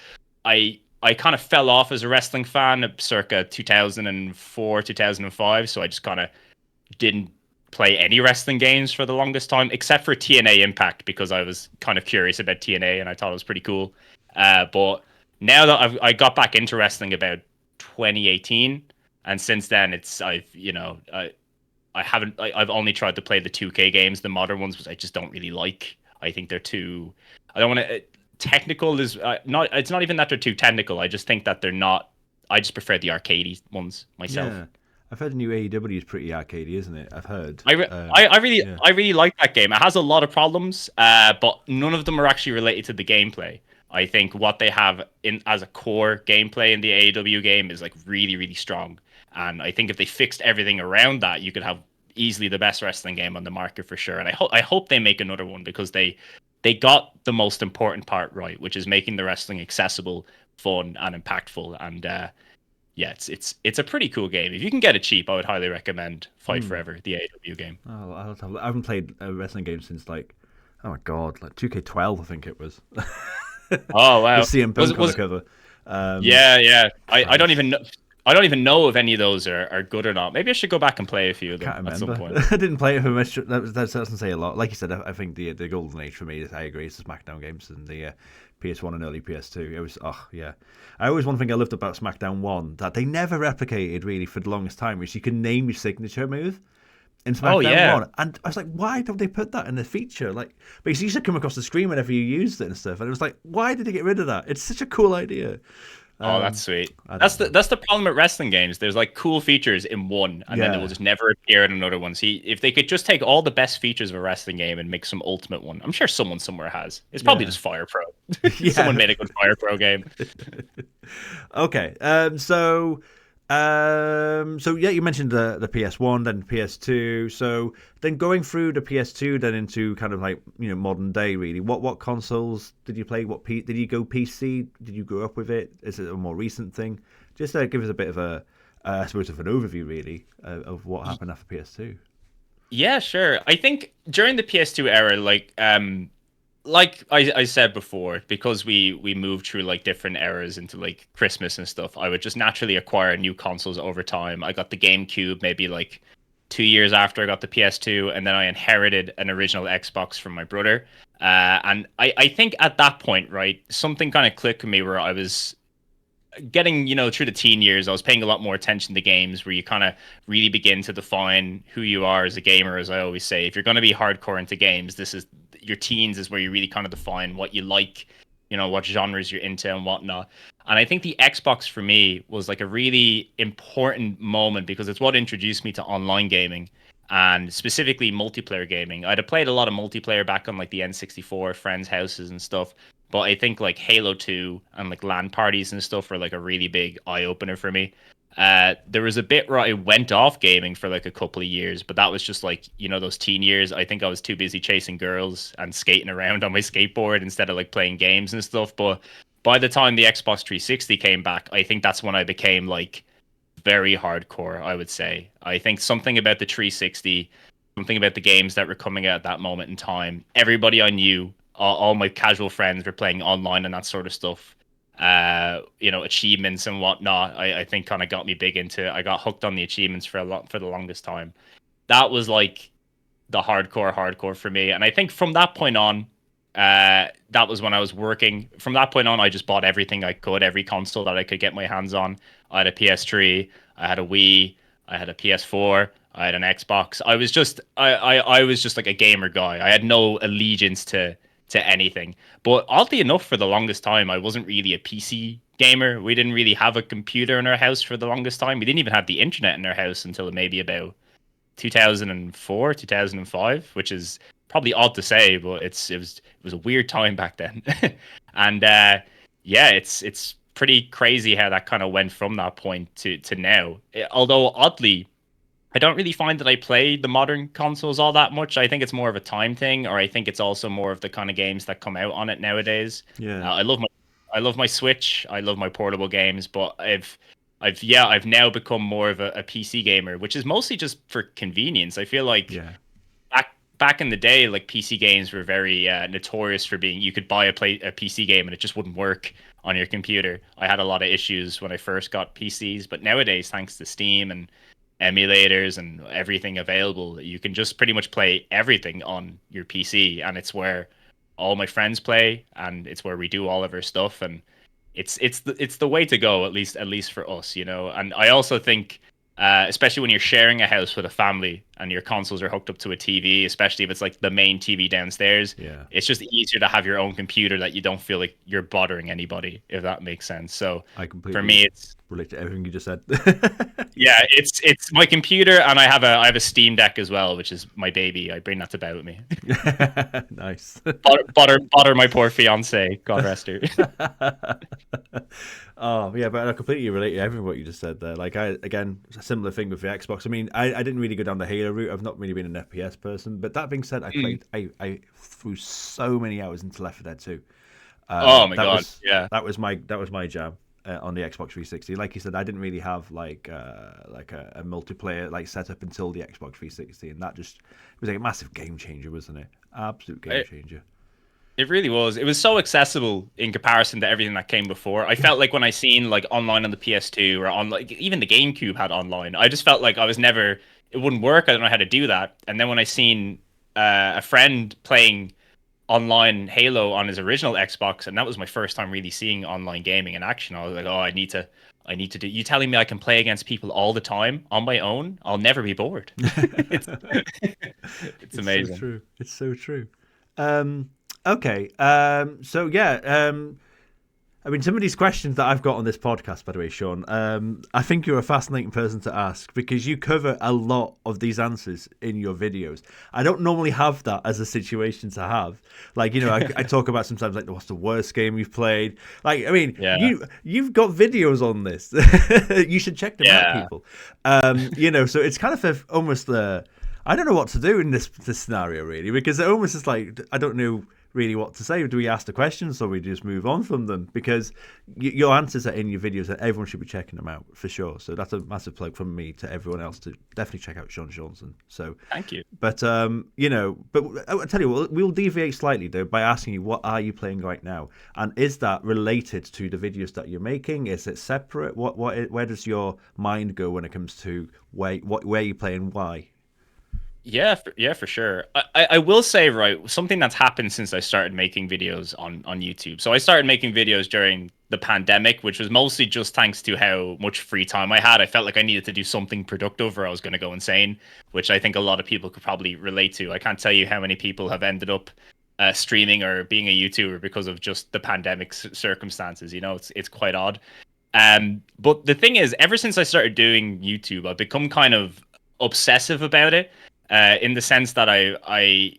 I kind of fell off as a wrestling fan circa 2004, 2005. So I just kind of didn't play any wrestling games for the longest time, except for TNA Impact, because I was kind of curious about TNA and I thought it was pretty cool. But now that I got back into wrestling about 2018, and since then I've only tried to play the 2K games, the modern ones, which I just don't really like. I think they're too. I don't want to. Technical is not. It's not even that they're too technical. I just think that they're not. I just prefer the arcadey ones myself. Yeah. I've heard the new AEW is pretty arcadey, isn't it? I've heard. Yeah. I really like that game. It has a lot of problems, but none of them are actually related to the gameplay. I think what they have in as a core gameplay in the AEW game is like really, really strong. And I think if they fixed everything around that, you could have easily the best wrestling game on the market for sure. And I hope they make another one because they got the most important part right, which is making the wrestling accessible, fun, and impactful. And yeah, it's a pretty cool game. If you can get it cheap, I would highly recommend Fight Forever, the AEW game. Oh, I haven't played a wrestling game since like, oh my god, like 2K12, I think it was. Oh wow, With CM Punk on the cover. yeah. I don't Christ. even know. I don't even know if any of those are good or not. Maybe I should go back and play a few of them Can't at some remember. point. I didn't play it for much. That doesn't say a lot. Like you said, I think the golden age for me is I agree. It's the SmackDown games and the PS1 and early PS2. It was yeah. I always one thing I loved about SmackDown 1 that they never replicated really for the longest time, which you can name your signature move in SmackDown Oh yeah. 1. And I was like, why don't they put that in the feature? Like, because you used to come across the screen whenever you used it and stuff. And it was like, why did they get rid of that? It's such a cool idea. Oh, that's sweet. I That's don't know. the problem with wrestling games. There's like cool features in one, and then they Yeah. will just never appear in another one. See, if they could just take all the best features of a wrestling game and make some ultimate one, I'm sure someone somewhere has. It's probably Yeah. just Fire Pro. Yeah. Someone made a good Fire Pro game. Okay. So yeah, you mentioned the PS1, then PS2. So then going through the PS2, then into kind of like modern day, really. What consoles did you play? Did you go PC? Did you grow up with it? Is it a more recent thing? Just give us a bit of I suppose, of an overview, really, of what happened after PS2. Yeah, sure. I think during the PS2 era, like I said before, because we moved through like different eras into like Christmas and stuff, I would just naturally acquire new consoles over time. I got the GameCube maybe like 2 years after I got the PS2, and then I inherited an original Xbox from my brother. And I think at that point, right, something kind of clicked with me where I was getting, through the teen years, I was paying a lot more attention to games where you kind of really begin to define who you are as a gamer, as I always say. If you're going to be hardcore into games, this is your teens is where you really kind of define what you like, what genres you're into and whatnot. And I think the Xbox for me was like a really important moment because it's what introduced me to online gaming and specifically multiplayer gaming. I'd have played a lot of multiplayer back on like the N64, friends' houses and stuff. But I think like Halo 2 and like LAN parties and stuff were like a really big eye opener for me. There was a bit where I went off gaming for like a couple of years, but that was just like, those teen years. I think I was too busy chasing girls and skating around on my skateboard instead of like playing games and stuff. But by the time the Xbox 360 came back, I think that's when I became like very hardcore, I would say. I think something about the 360, something about the games that were coming out at that moment in time. Everybody I knew, all my casual friends were playing online and that sort of stuff. Achievements and whatnot. I think kind of got me big into it. I got hooked on the achievements for the longest time. That was like the hardcore for me. And I think from that point on, that was when I was working. From that point on, I just bought everything I could, every console that I could get my hands on. I had a PS3, I had a Wii, I had a PS4, I had an Xbox. I was just like a gamer guy. I had no allegiance to anything. But oddly enough, for the longest time, I wasn't really a PC gamer. We didn't really have a computer in our house for the longest time. We didn't even have the internet in our house until maybe about 2004, 2005, which is probably odd to say, but it was a weird time back then. And yeah, it's pretty crazy how that kind of went from that point to now. Although oddly, I don't really find that I play the modern consoles all that much. I think it's more of a time thing, or I think it's also more of the kind of games that come out on it nowadays. Yeah. I love my Switch. I love my portable games, but I've now become more of a PC gamer, which is mostly just for convenience. I feel like Yeah. back in the day, like PC games were very notorious for being you could buy a PC game and it just wouldn't work on your computer. I had a lot of issues when I first got PCs, but nowadays, thanks to Steam and emulators and everything available, you can just pretty much play everything on your PC, and it's where all my friends play, and it's where we do all of our stuff, and it's the way to go, at least for us, And I also think, especially when you're sharing a house with a family and your consoles are hooked up to a TV, especially if it's like the main TV downstairs, Yeah. it's just easier to have your own computer that you don't feel like you're bothering anybody, if that makes sense. So I completely for me, it's relate to everything you just said. yeah, it's my computer, and I have a Steam Deck as well, which is my baby. I bring that to bed with me. Nice. Butter my poor fiance. God rest her. Oh yeah, but I completely relate to everything what you just said there. Like again, a similar thing with the Xbox. I mean, I didn't really go down the Halo route. I've not really been an FPS person. But that being said, I threw so many hours into Left 4 Dead 2. Oh my God, yeah. That was my jam. On the Xbox 360, like you said, I didn't really have like a multiplayer like setup until the Xbox 360, and it was like a massive game changer, wasn't it? Absolute game changer. It really was. It was so accessible in comparison to everything that came before. I felt like when I seen like online on the PS2 or on like even the GameCube had online, I just felt like it wouldn't work. I don't know how to do that. And then when I seen a friend playing online Halo on his original Xbox, and that was my first time really seeing online gaming in action. I was like, oh, I need to do. You telling me I can play against people all the time on my own? I'll never be bored. It's amazing. So true. It's so true. Okay. So yeah. I mean, some of these questions that I've got on this podcast, by the way, Sean, I think you're a fascinating person to ask because you cover a lot of these answers in your videos. I don't normally have that as a situation to have. Like, I talk about sometimes like what's the worst game you've played. Like, I mean, you've got videos on this. You should check them out, people. So it's kind of almost I don't know what to do in this scenario really, because it almost is like I don't know really what to say. Do we ask the questions or we just move on from them? Because your answers are in your videos and everyone should be checking them out for sure. So that's a massive plug from me to everyone else to definitely check out Seanson. So thank you. But but I'll tell you what, we'll deviate slightly though by asking you, what are you playing right now, and is that related to the videos that you're making? Is it separate? Where does your mind go when it comes to where you play and why? Yeah, for sure. I will say, right, something that's happened since I started making videos on YouTube. So I started making videos during the pandemic, which was mostly just thanks to how much free time I had. I felt like I needed to do something productive or I was going to go insane, which I think a lot of people could probably relate to. I can't tell you how many people have ended up streaming or being a YouTuber because of just the pandemic circumstances. You know, it's quite odd. But the thing is, ever since I started doing YouTube, I've become kind of obsessive about it, in the sense that I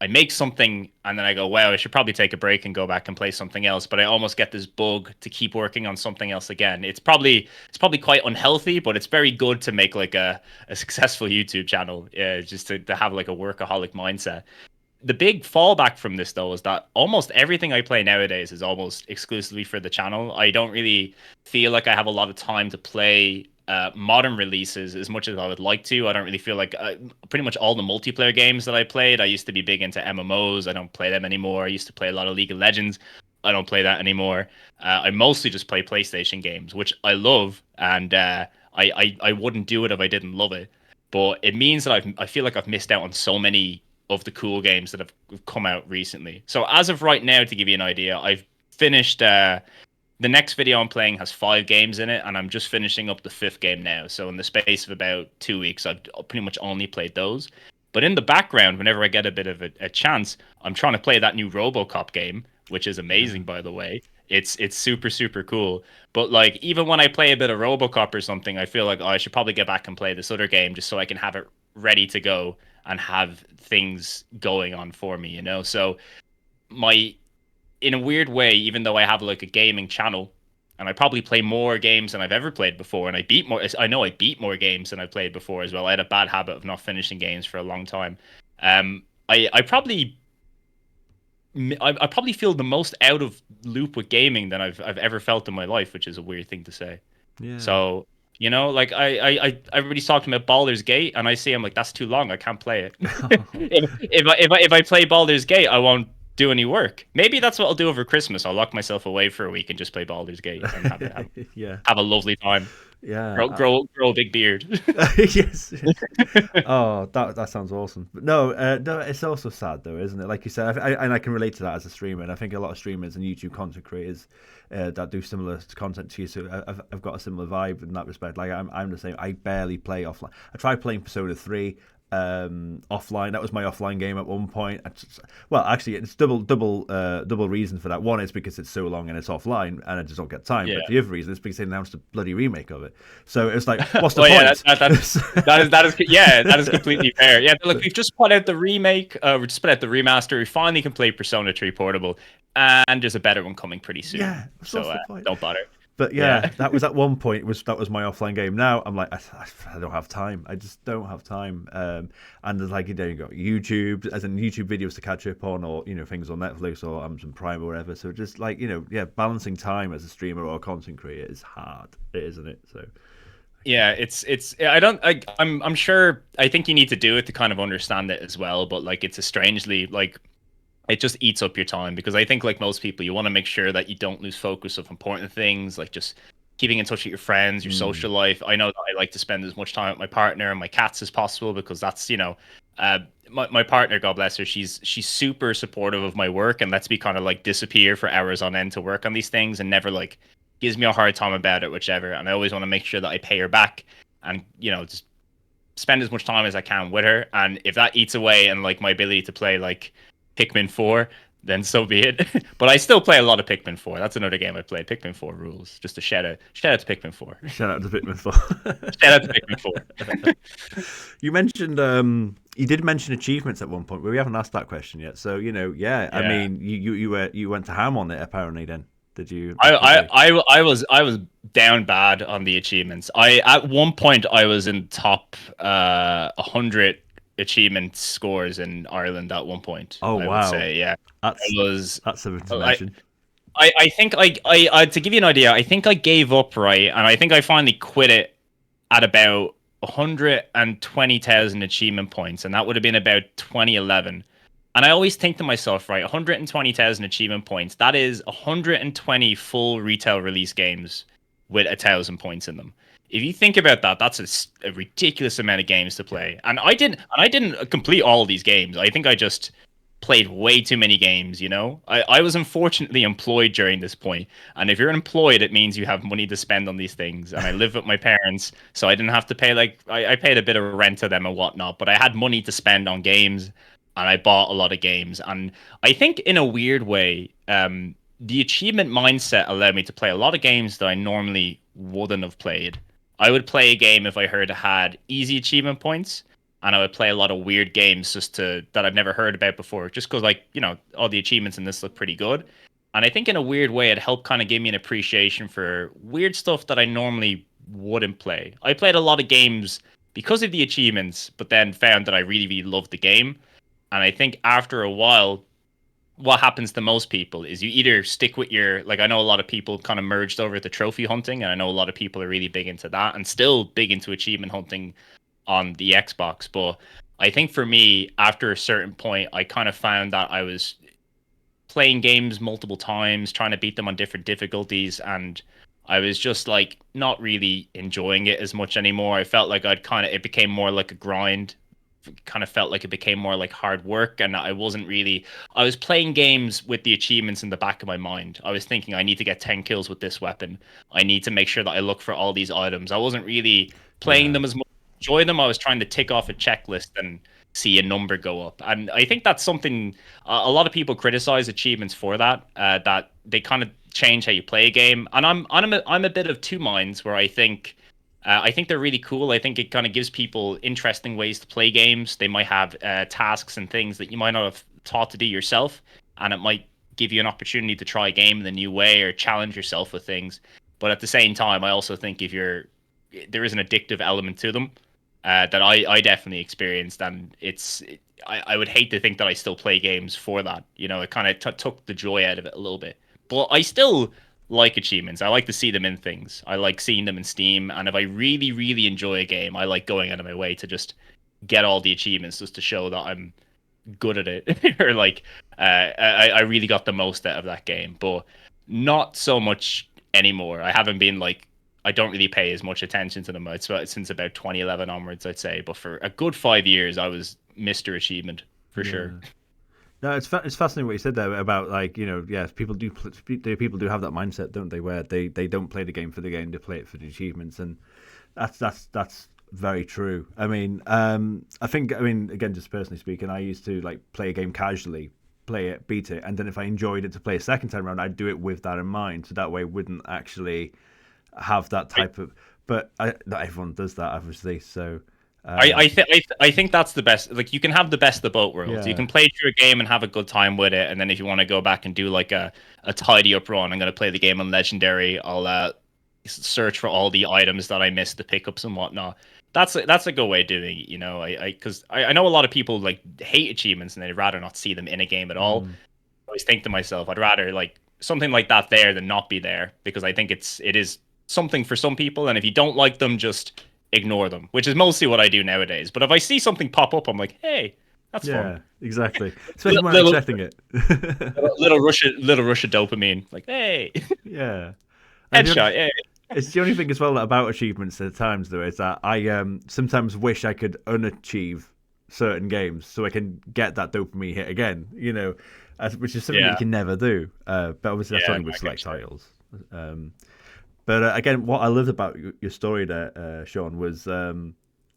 make something and then I go, wow, I should probably take a break and go back and play something else. But I almost get this bug to keep working on something else again. It's probably quite unhealthy, but it's very good to make like a successful YouTube channel, just to have like a workaholic mindset. The big fallback from this though is that almost everything I play nowadays is almost exclusively for the channel. I don't really feel like I have a lot of time to play modern releases as much as I would like to. I don't really feel like pretty much all the multiplayer games that I played. I used to be big into MMOs. I don't play them anymore. I used to play a lot of League of Legends. I don't play that anymore. I mostly just play PlayStation games, which I love, and I wouldn't do it if I didn't love it. But it means that I feel like I've missed out on so many of the cool games that have come out recently. So as of right now, to give you an idea, I've finished the next video I'm playing has 5 games in it, and I'm just finishing up the 5th game now. So in the space of about 2 weeks, I've pretty much only played those. But in the background, whenever I get a bit of a chance, I'm trying to play that new RoboCop game, which is amazing, by the way. It's super, super cool. But like, even when I play a bit of RoboCop or something, I feel like, oh, I should probably get back and play this other game just so I can have it ready to go and have things going on for me, you know? So in a weird way, even though I have like a gaming channel and I probably play more games than I've ever played before, and I know I beat more games than I've played before as well. I had a bad habit of not finishing games for a long time. I probably feel the most out of loop with gaming than I've ever felt in my life, which is a weird thing to say. Yeah. So, you know, like everybody's talking about Baldur's Gate, and I see I'm like, that's too long. I can't play it. if I play Baldur's Gate, I won't do any work. Maybe that's what I'll do over Christmas. I'll lock myself away for a week and just play Baldur's Gate and have a lovely time. Yeah, grow a big beard. Yes. Oh, that sounds awesome. But no, it's also sad though, isn't it? Like you said, and I can relate to that as a streamer. And I think a lot of streamers and YouTube content creators that do similar content to you, so I've got a similar vibe in that respect. Like I'm the same. I barely play offline. I tried playing Persona 3 offline. That was my offline game at one point. Well, actually, it's double reason for that. One is because it's so long and it's offline, and I just don't get time. Yeah. But the other reason is because they announced a bloody remake of it. So it's like, what's the point? Yeah, that is completely fair. Yeah, look, we've just put out the remake. We just put out the remaster. We finally can play Persona 3 Portable, and there's a better one coming pretty soon. Yeah, so don't bother. But yeah, that was at one point. That was my offline game. Now I'm like, I don't have time. I just don't have time. And there's like, there you go, YouTube, as in YouTube videos to catch up on, or things on Netflix or Amazon Prime or whatever. So just like balancing time as a streamer or a content creator is hard, isn't it? So yeah, I'm sure. I think you need to do it to kind of understand it as well. But like, it's a strangely like. It just eats up your time, because I think like most people, you want to make sure that you don't lose focus of important things, like just keeping in touch with your friends, your social life. I know that I like to spend as much time with my partner and my cats as possible, because that's, my partner, God bless her, she's super supportive of my work and lets me kind of like disappear for hours on end to work on these things, and never like gives me a hard time about it, whichever. And I always want to make sure that I pay her back and, just spend as much time as I can with her. And if that eats away and like my ability to play like Pikmin 4, then so be it. But I still play a lot of Pikmin 4. That's another game I played. Pikmin 4 rules. Just a shout out to Pikmin 4. Shout out to Pikmin 4. Shout out to Pikmin 4. You mentioned you did mention achievements at one point, but we haven't asked that question yet. So I mean, you went to ham on it apparently. Then did you? I was down bad on the achievements. At one point I was in top 100 achievement scores in Ireland at one point. Oh, I wow. would say, yeah. That's something to mention. I think I to give you an idea, I think I gave up, right? And I think I finally quit it at about 120,000 achievement points, and that would have been about 2011. And I always think to myself, right, 120,000 achievement points, that is 120 full retail release games with 1,000 points in them. If you think about that, that's a ridiculous amount of games to play. And I didn't complete all of these games. I think I just played way too many games, I was unfortunately employed during this point. And if you're employed, it means you have money to spend on these things. And I live with my parents, so I didn't have to pay, like, I paid a bit of rent to them and whatnot, but I had money to spend on games. and I bought a lot of games. And I think in a weird way, the achievement mindset allowed me to play a lot of games that I normally wouldn't have played. I would play a game if I heard it had easy achievement points, and I would play a lot of weird games just to that I've never heard about before, just because like all the achievements in this look pretty good. And I think in a weird way, it helped kind of give me an appreciation for weird stuff that I normally wouldn't play. I played a lot of games because of the achievements, but then found that I really, really loved the game. And I think after a while, what happens to most people is you either stick with your, like, I know a lot of people kind of merged over to trophy hunting, and I know a lot of people are really big into that and still big into achievement hunting on the Xbox. But I think for me, after a certain point, I kind of found that I was playing games multiple times, trying to beat them on different difficulties, and I was just like not really enjoying it as much anymore. I felt like it became more like a grind, kind of felt like it became more like hard work, and I was playing games with the achievements in the back of my mind. I was thinking I need to get 10 kills with this weapon. I need to make sure that I look for all these items. I wasn't really playing Yeah. them as much, enjoy them. I was trying to tick off a checklist and see a number go up. And I think that's something a lot of people criticize achievements for that they kind of change how you play a game. And I'm a bit of two minds where I think they're really cool. I think it kind of gives people interesting ways to play games. They might have tasks and things that you might not have thought to do yourself, and it might give you an opportunity to try a game in a new way or challenge yourself with things. But at the same time, I also think there is an addictive element to them that I definitely experienced, and I would hate to think that I still play games for that. It kind of took the joy out of it a little bit. But I still like achievements. I like to see them in things. I like seeing them in Steam, and if I really, really enjoy a game, I like going out of my way to just get all the achievements just to show that I'm good at it, or like I really got the most out of that game. But not so much anymore. I haven't been like I don't really pay as much attention to them since about 2011 onwards, I'd say. But for a good 5 years, I was Mr. Achievement for sure. Yeah. No, it's fascinating what you said there about like yeah, people do have that mindset, don't they, where they don't play the game for the game, they play it for the achievements, and that's very true. I mean, again, just personally speaking, I used to like play a game casually, play it, beat it, and then if I enjoyed it to play a second time around, I'd do it with that in mind, so that way I wouldn't actually have that type of. But not everyone does that, obviously. So I think that's the best. Like you can have the best of both worlds. You yeah, can play through a game and have a good time with it, and then if you want to go back and do like a tidy up run, I'm going to play the game on legendary. I'll search for all the items that I missed, the pickups and whatnot. That's a good way of doing it. Because I know a lot of people like hate achievements and they'd rather not see them in a game at all. mm, I always think to myself, I'd rather like something like that there than not be there, because I think it is something for some people, and if you don't like them, just ignore them, which is mostly what I do nowadays. But if I see something pop up, I'm like, hey, that's fun. yeah, exactly. Especially when I'm Little, expecting it. little rush of dopamine, like hey, Yeah. And headshot, hey. it's the only thing as well about achievements at times, though, is that I sometimes wish I could unachieve certain games so I can get that dopamine hit again, which is something that you Yeah, can never do. But obviously, that's yeah, only with I get select you. titles. But again, what I loved about your story there, Sean, was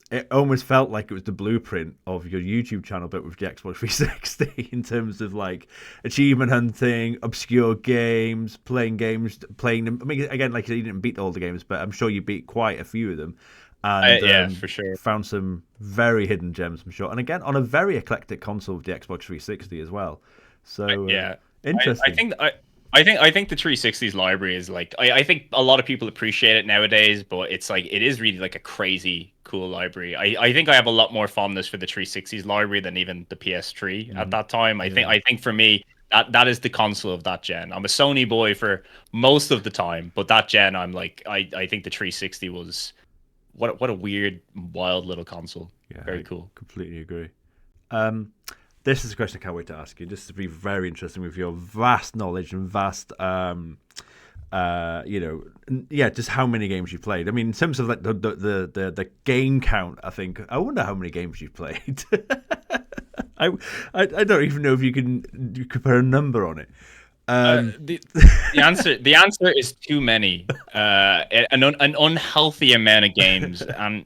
it almost felt like it was the blueprint of your YouTube channel, but with the Xbox 360 in terms of like achievement hunting, obscure games, playing them. I mean, again, like you said, you didn't beat all the games, but I'm sure you beat quite a few of them, and Yeah, for sure. found some very hidden gems, I'm sure. And again, on a very eclectic console with the Xbox 360 as well. So Yeah, I interesting. think I think the 360's library is like I think a lot of people appreciate it nowadays, but it's like it is really like a crazy cool library. I think I have a lot more fondness for the 360's library than even the PS3 at Mm, that time. I think yeah. I think for me that is the console of that gen. I'm a Sony boy for most of the time, but that gen I'm like I think the 360 was what a weird wild little console. Yeah, Very I cool. completely agree. Um, this is a question I can't wait to ask you. Just to be very interesting with your vast knowledge and vast, yeah, just how many games you played. I mean, in terms of like the game count, I wonder how many games you've played. I, I don't even know if you could put a number on it. Uh, Um, the the answer is too many. An unhealthy amount of games, and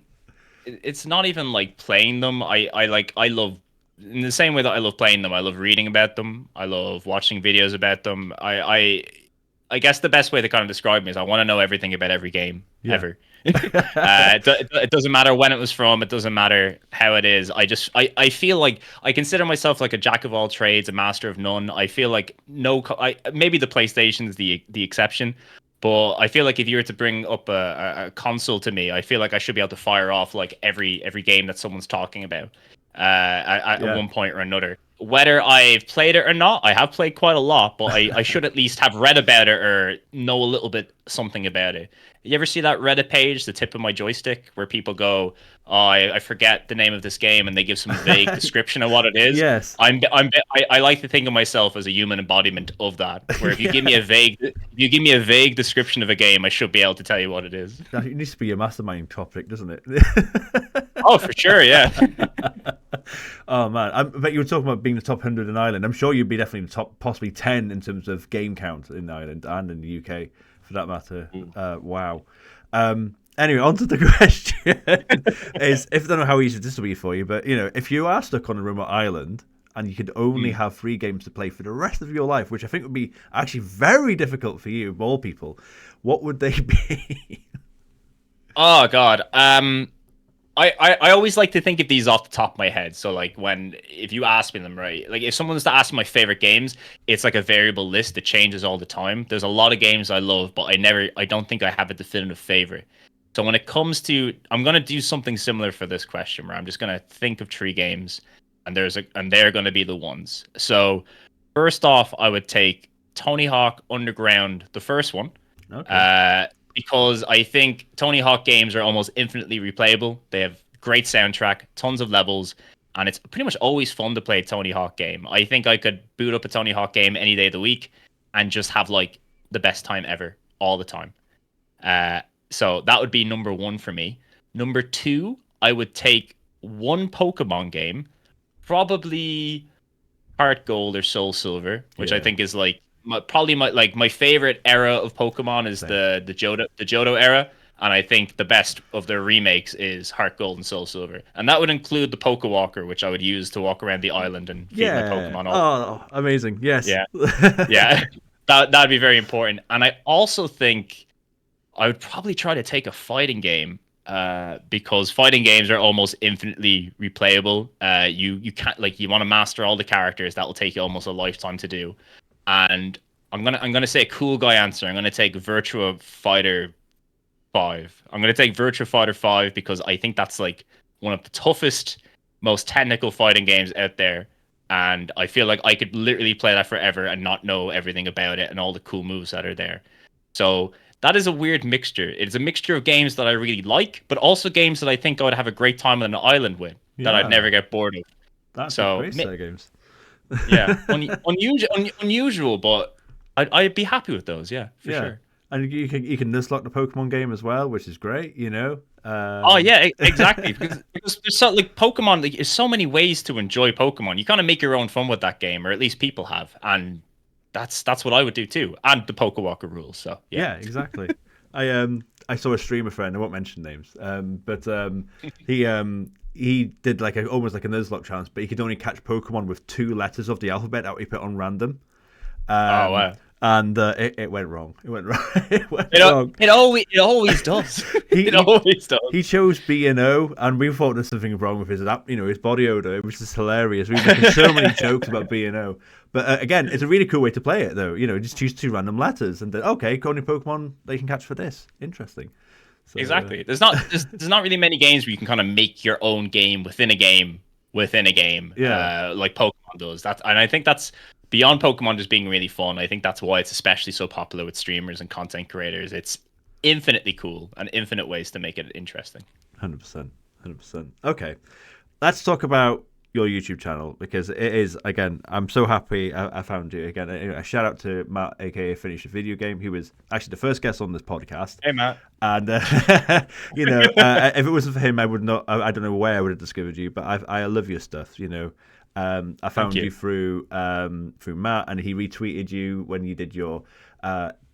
it's not even like playing them. I love in the same way that I love playing them, I love reading about them. I love watching videos about them. I guess the best way to kind of describe me is I want to know everything about every game ever. It doesn't matter when it was from. It doesn't matter how it is. I feel like I consider myself like a jack of all trades, a master of none. I feel like maybe the PlayStation is the exception, but I feel like if you were to bring up a console to me, I feel like I should be able to fire off like every game that someone's talking about at one point or another. Whether I've played it or not, I have played quite a lot, but I should at least have read about it or know a little bit something about it. You ever see that Reddit page, the tip of my joystick, where people go, "Oh, I forget the name of this game," and they give some vague description of what it is? Yes. I like to think of myself as a human embodiment of that. Where if you give me a vague description of a game, I should be able to tell you what it is. It needs to be your mastermind topic, doesn't it? Oh, for sure, yeah. Oh man, I bet you were talking about being the top 100 in Ireland. I'm sure you'd be definitely in the top, possibly 10 in terms of game count in Ireland and in the UK, for that matter. Wow. Anyway, on to the question: is if I don't know how easy this will be for you, but if you are stuck on a remote island and you could only have 3 games to play for the rest of your life, which I think would be actually very difficult for you, of all people, what would they be? Oh God. I always like to think of these off the top of my head. So like if you ask me them, right, like if someone was to ask me my favorite games, it's like a variable list that changes all the time. There's a lot of games I love, but I don't think I have a definitive favorite. So when it comes to, I'm gonna do something similar for this question, where I'm just gonna think of 3 games, and they're gonna be the ones. So first off, I would take Tony Hawk Underground, the first one. Okay. Because I think Tony Hawk games are almost infinitely replayable. They have great soundtrack, tons of levels, and it's pretty much always fun to play a Tony Hawk game. I think I could boot up a Tony Hawk game any day of the week and just have like the best time ever all the time. So that would be number 1 for me. Number 2, I would take one Pokemon game, probably Heart Gold or Soul Silver, which I think is like my favorite era of Pokemon is the Johto era, and I think the best of their remakes is Heart Gold and Soul Silver, and that would include the Pokewalker, which I would use to walk around the island and feed my Pokemon. Oh, amazing! Yes. Yeah. Yeah. That'd be very important, and I also think I would probably try to take a fighting game. Because fighting games are almost infinitely replayable. You can't you want to master all the characters. That will take you almost a lifetime to do. And I'm gonna say a cool guy answer. I'm gonna take Virtua Fighter 5. I'm gonna take Virtua Fighter 5 because I think that's like one of the toughest, most technical fighting games out there. And I feel like I could literally play that forever and not know everything about it and all the cool moves that are there. So that is a weird mixture. It's a mixture of games that I really like, but also games that I think I would have a great time on an island with that I'd never get bored of. That's a great set of games. Yeah, unusual, but I'd be happy with those. Yeah, for sure. And you can nuzlocke the Pokemon game as well, which is great. Oh yeah, exactly. because there's so Pokemon. There's so many ways to enjoy Pokemon. You kind of make your own fun with that game, or at least people have, and that's what I would do too. And the Pokewalker rules. So yeah exactly. I saw a streamer friend. I won't mention names, but he did almost like a Nuzlocke challenge, but he could only catch Pokemon with 2 letters of the alphabet that he put on random. Oh wow! And it went wrong. It went wrong. It always does. It always does. He chose B and O, and we thought there's something wrong with his body odor. It was just hilarious. We were making so many jokes about B and O. But again, it's a really cool way to play it, though. Just choose 2 random letters, and then only Pokemon they can catch for this. Interesting. So, exactly. There's not really many games where you can kind of make your own game within a game within a game. Yeah. Like Pokemon does. And I think that's beyond Pokemon just being really fun. I think that's why it's especially so popular with streamers and content creators. It's infinitely cool and infinite ways to make it interesting. 100%. Okay, let's talk about your YouTube channel, because it is, again, I'm so happy I found you again. A shout out to Matt, aka Finish the Video Game. He was actually the first guest on this podcast. Hey Matt. And if it wasn't for him, I would not. I don't know where I would have discovered you, but I love your stuff. I found you through Matt, and he retweeted you when you did your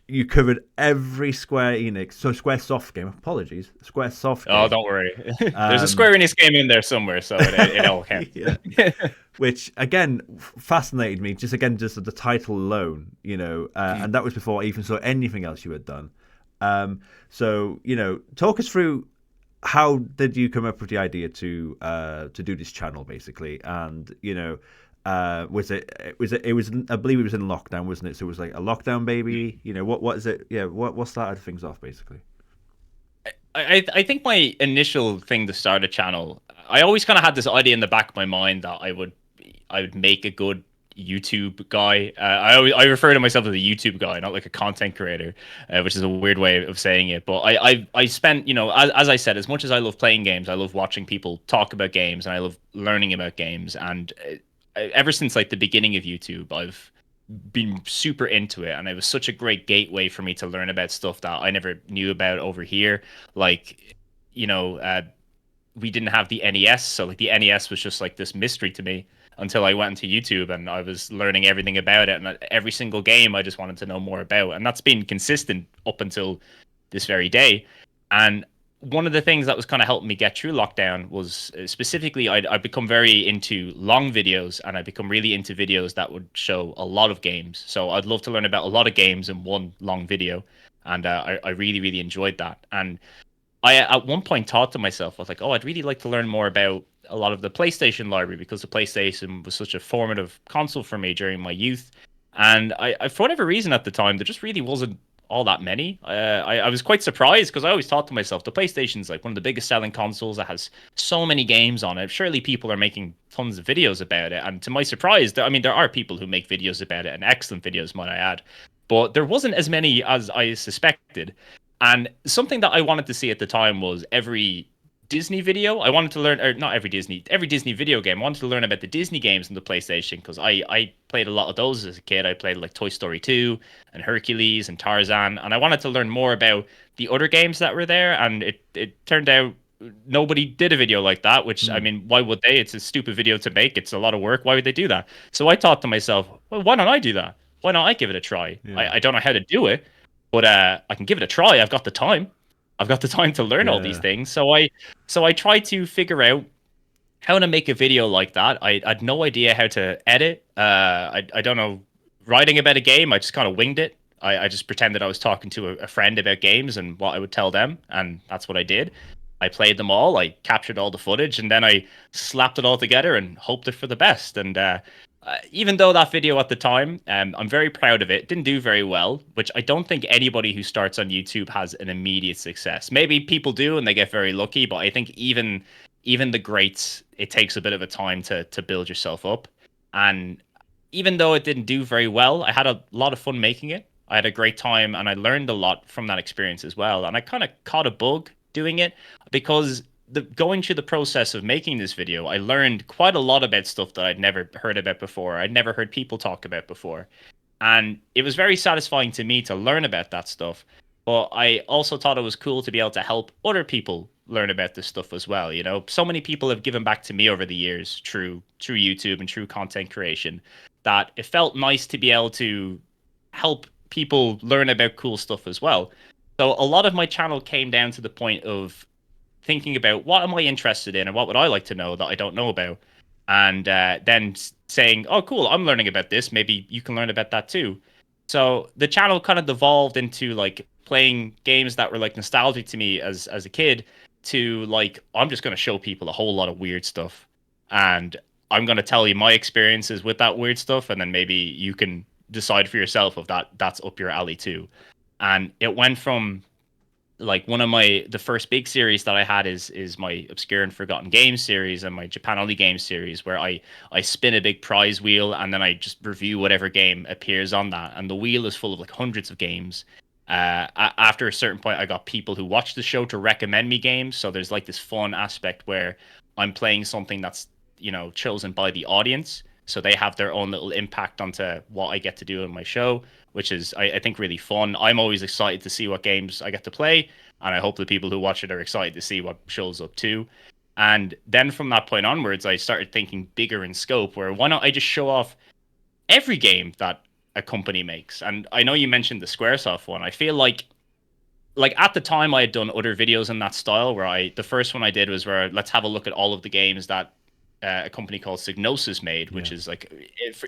you covered every Square Enix, so Square Soft game. Apologies, Square Soft Oh, game. don't worry. There's a Um, Square Enix game in there somewhere, so it all counts. yeah, which again fascinated me. Just the title alone, and that was before I even saw anything else you had done. So talk us through how did you come up with the idea to do this channel basically, and was I believe it was in lockdown, wasn't it? So it was like a lockdown baby. What is it? Yeah, what started things off basically? I think my initial thing to start a channel, I always kind of had this idea in the back of my mind that I would make a good YouTube guy. I refer to myself as a YouTube guy, not like a content creator, which is a weird way of saying it. But I spent, as I said, as much as I love playing games, I love watching people talk about games, and I love learning about games. And ever since like the beginning of YouTube, I've been super into it, and it was such a great gateway for me to learn about stuff that I never knew about over here. Like, you know, uh, we didn't have the NES, so like the NES was just like this mystery to me until I went into YouTube and I was learning everything about it. And every single game I just wanted to know more about, and that's been consistent up until this very day. And one of the things that was kind of helping me get through lockdown was specifically I'd become very into long videos, and I become really into videos that would show a lot of games. So I'd love to learn about a lot of games in one long video, and I really really enjoyed that. And I at one point thought to myself, I was like, oh, I'd really like to learn more about a lot of the PlayStation library, because the PlayStation was such a formative console for me during my youth. And for whatever reason at the time, there just really wasn't all that many. I was quite surprised, because I always thought to myself, the PlayStation's like one of the biggest selling consoles that has so many games on it. Surely people are making tons of videos about it. And to my surprise, I mean, there are people who make videos about it, and excellent videos, might I add. But there wasn't as many as I suspected. And something that I wanted to see at the time was every Disney video. I wanted to learn, or not every Disney video game. I wanted to learn about the Disney games on the PlayStation, because I played a lot of those as a kid. I played like Toy Story 2 and Hercules and Tarzan, and I wanted to learn more about the other games that were there. And it turned out nobody did a video like that, which, I Hmm. mean, why would they? It's a stupid video to make. It's a lot of work. Why would they do that? So I thought to myself, well, why don't I do that? Why don't I give it a try? Yeah, I don't know how to do it, but I can give it a try. I've got the time. I've got the time to learn all these yeah, things. So I tried to figure out how to make a video like that. I had no idea how to edit. I don't know, writing about a game. I just kind of winged it. I just pretended I was talking to a friend about games and what I would tell them, and that's what I did. I played them all. I captured all the footage, and then I slapped it all together and hoped it for the best. And even though that video at the time, I'm very proud of it. Didn't do very well, which I don't think anybody who starts on YouTube has an immediate success. Maybe people do and they get very lucky, but I think even the greats, it takes a bit of a time to build yourself up. And even though it didn't do very well, I had a lot of fun making it. I had a great time, and I learned a lot from that experience as well. And I kind of caught a bug doing it, because going through the process of making this video, I learned quite a lot about stuff that I'd never heard about before. I'd never heard people talk about before. And it was very satisfying to me to learn about that stuff. But I also thought it was cool to be able to help other people learn about this stuff as well. So many people have given back to me over the years through YouTube and through content creation, that it felt nice to be able to help people learn about cool stuff as well. So a lot of my channel came down to the point of thinking about what am I interested in and what would I like to know that I don't know about, and then saying, "Oh, cool, I'm learning about this. Maybe you can learn about that too." So the channel kind of devolved into like playing games that were like nostalgic to me as a kid, to like, I'm just going to show people a whole lot of weird stuff, and I'm going to tell you my experiences with that weird stuff, and then maybe you can decide for yourself if that's up your alley too. And it went from like one of the first big series that I had is my obscure and forgotten games series and my Japan only games series, where I spin a big prize wheel, and then I just review whatever game appears on that, and the wheel is full of like hundreds of games. After a certain point, I got people who watch the show to recommend me games, so there's like this fun aspect where I'm playing something that's chosen by the audience, so they have their own little impact onto what I get to do in my show, which is I think really fun. I'm always excited to see what games I get to play, and I hope the people who watch it are excited to see what shows up too. And then from that point onwards, I started thinking bigger in scope, where why not I just show off every game that a company makes. And I know you mentioned the Squaresoft one. I feel like at the time I had done other videos in that style where the first one I did was where let's have a look at all of the games that a company called Psygnosis made, which Yeah. is like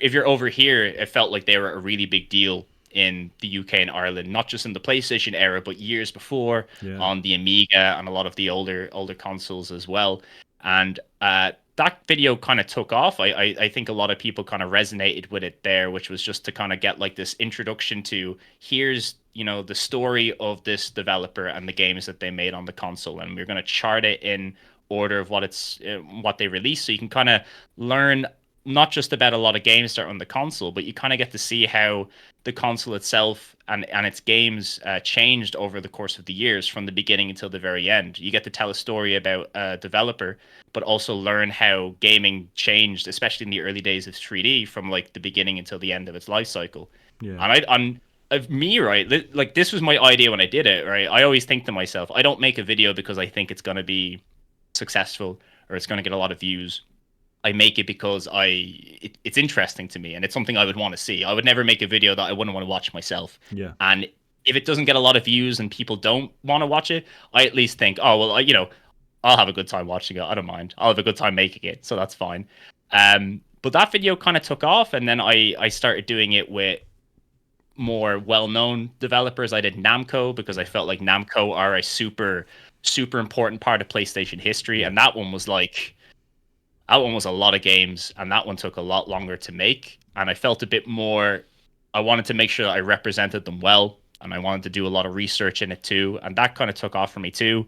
if you're over here, it felt like they were a really big deal in the UK and Ireland, not just in the PlayStation era, but years before Yeah. on the Amiga and a lot of the older consoles as well. And that video kind of took off. I think a lot of people kind of resonated with it there, which was just to kind of get like this introduction to here's the story of this developer and the games that they made on the console, and we're going to chart it in order of what they release, so you can kind of learn not just about a lot of games that are on the console, but you kind of get to see how the console itself and its games changed over the course of the years from the beginning until the very end. You get to tell a story about a developer, but also learn how gaming changed, especially in the early days of 3D, from like the beginning until the end of its life cycle. Yeah. And of me, right, like this was my idea when I did it, right? I always think to myself, I don't make a video because I think it's going to be successful or it's going to get a lot of views. I make it because it's interesting to me and it's something I would want to see. I would never make a video that I wouldn't want to watch myself. Yeah. And if it doesn't get a lot of views and people don't want to watch it, I at least think, oh well, I'll have a good time watching it. I don't mind. I'll have a good time making it, so that's fine. But that video kind of took off, and then I started doing it with more well-known developers. I did Namco because I felt like Namco are a super super important part of PlayStation history, and that one was a lot of games, and that one took a lot longer to make. And I felt a bit more. I wanted to make sure that I represented them well, and I wanted to do a lot of research in it too, and that kind of took off for me too,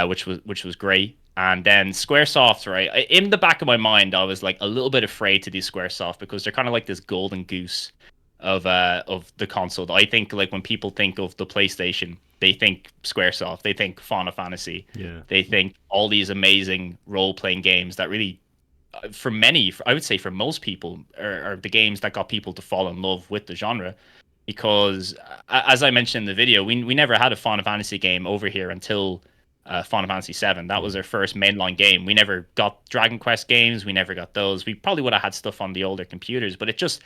which was great. And then Squaresoft, right? In the back of my mind, I was like a little bit afraid to do Squaresoft because they're kind of like this golden goose of the console. I think like when people think of the PlayStation, they think Squaresoft, they think Final Fantasy, Yeah. they think all these amazing role playing games that really, for many, I would say for most people, are the games that got people to fall in love with the genre. Because as I mentioned in the video, we never had a Final Fantasy game over here until Final Fantasy VII. That was our first mainline game. We never got Dragon Quest games. We never got those. We probably would have had stuff on the older computers, but it just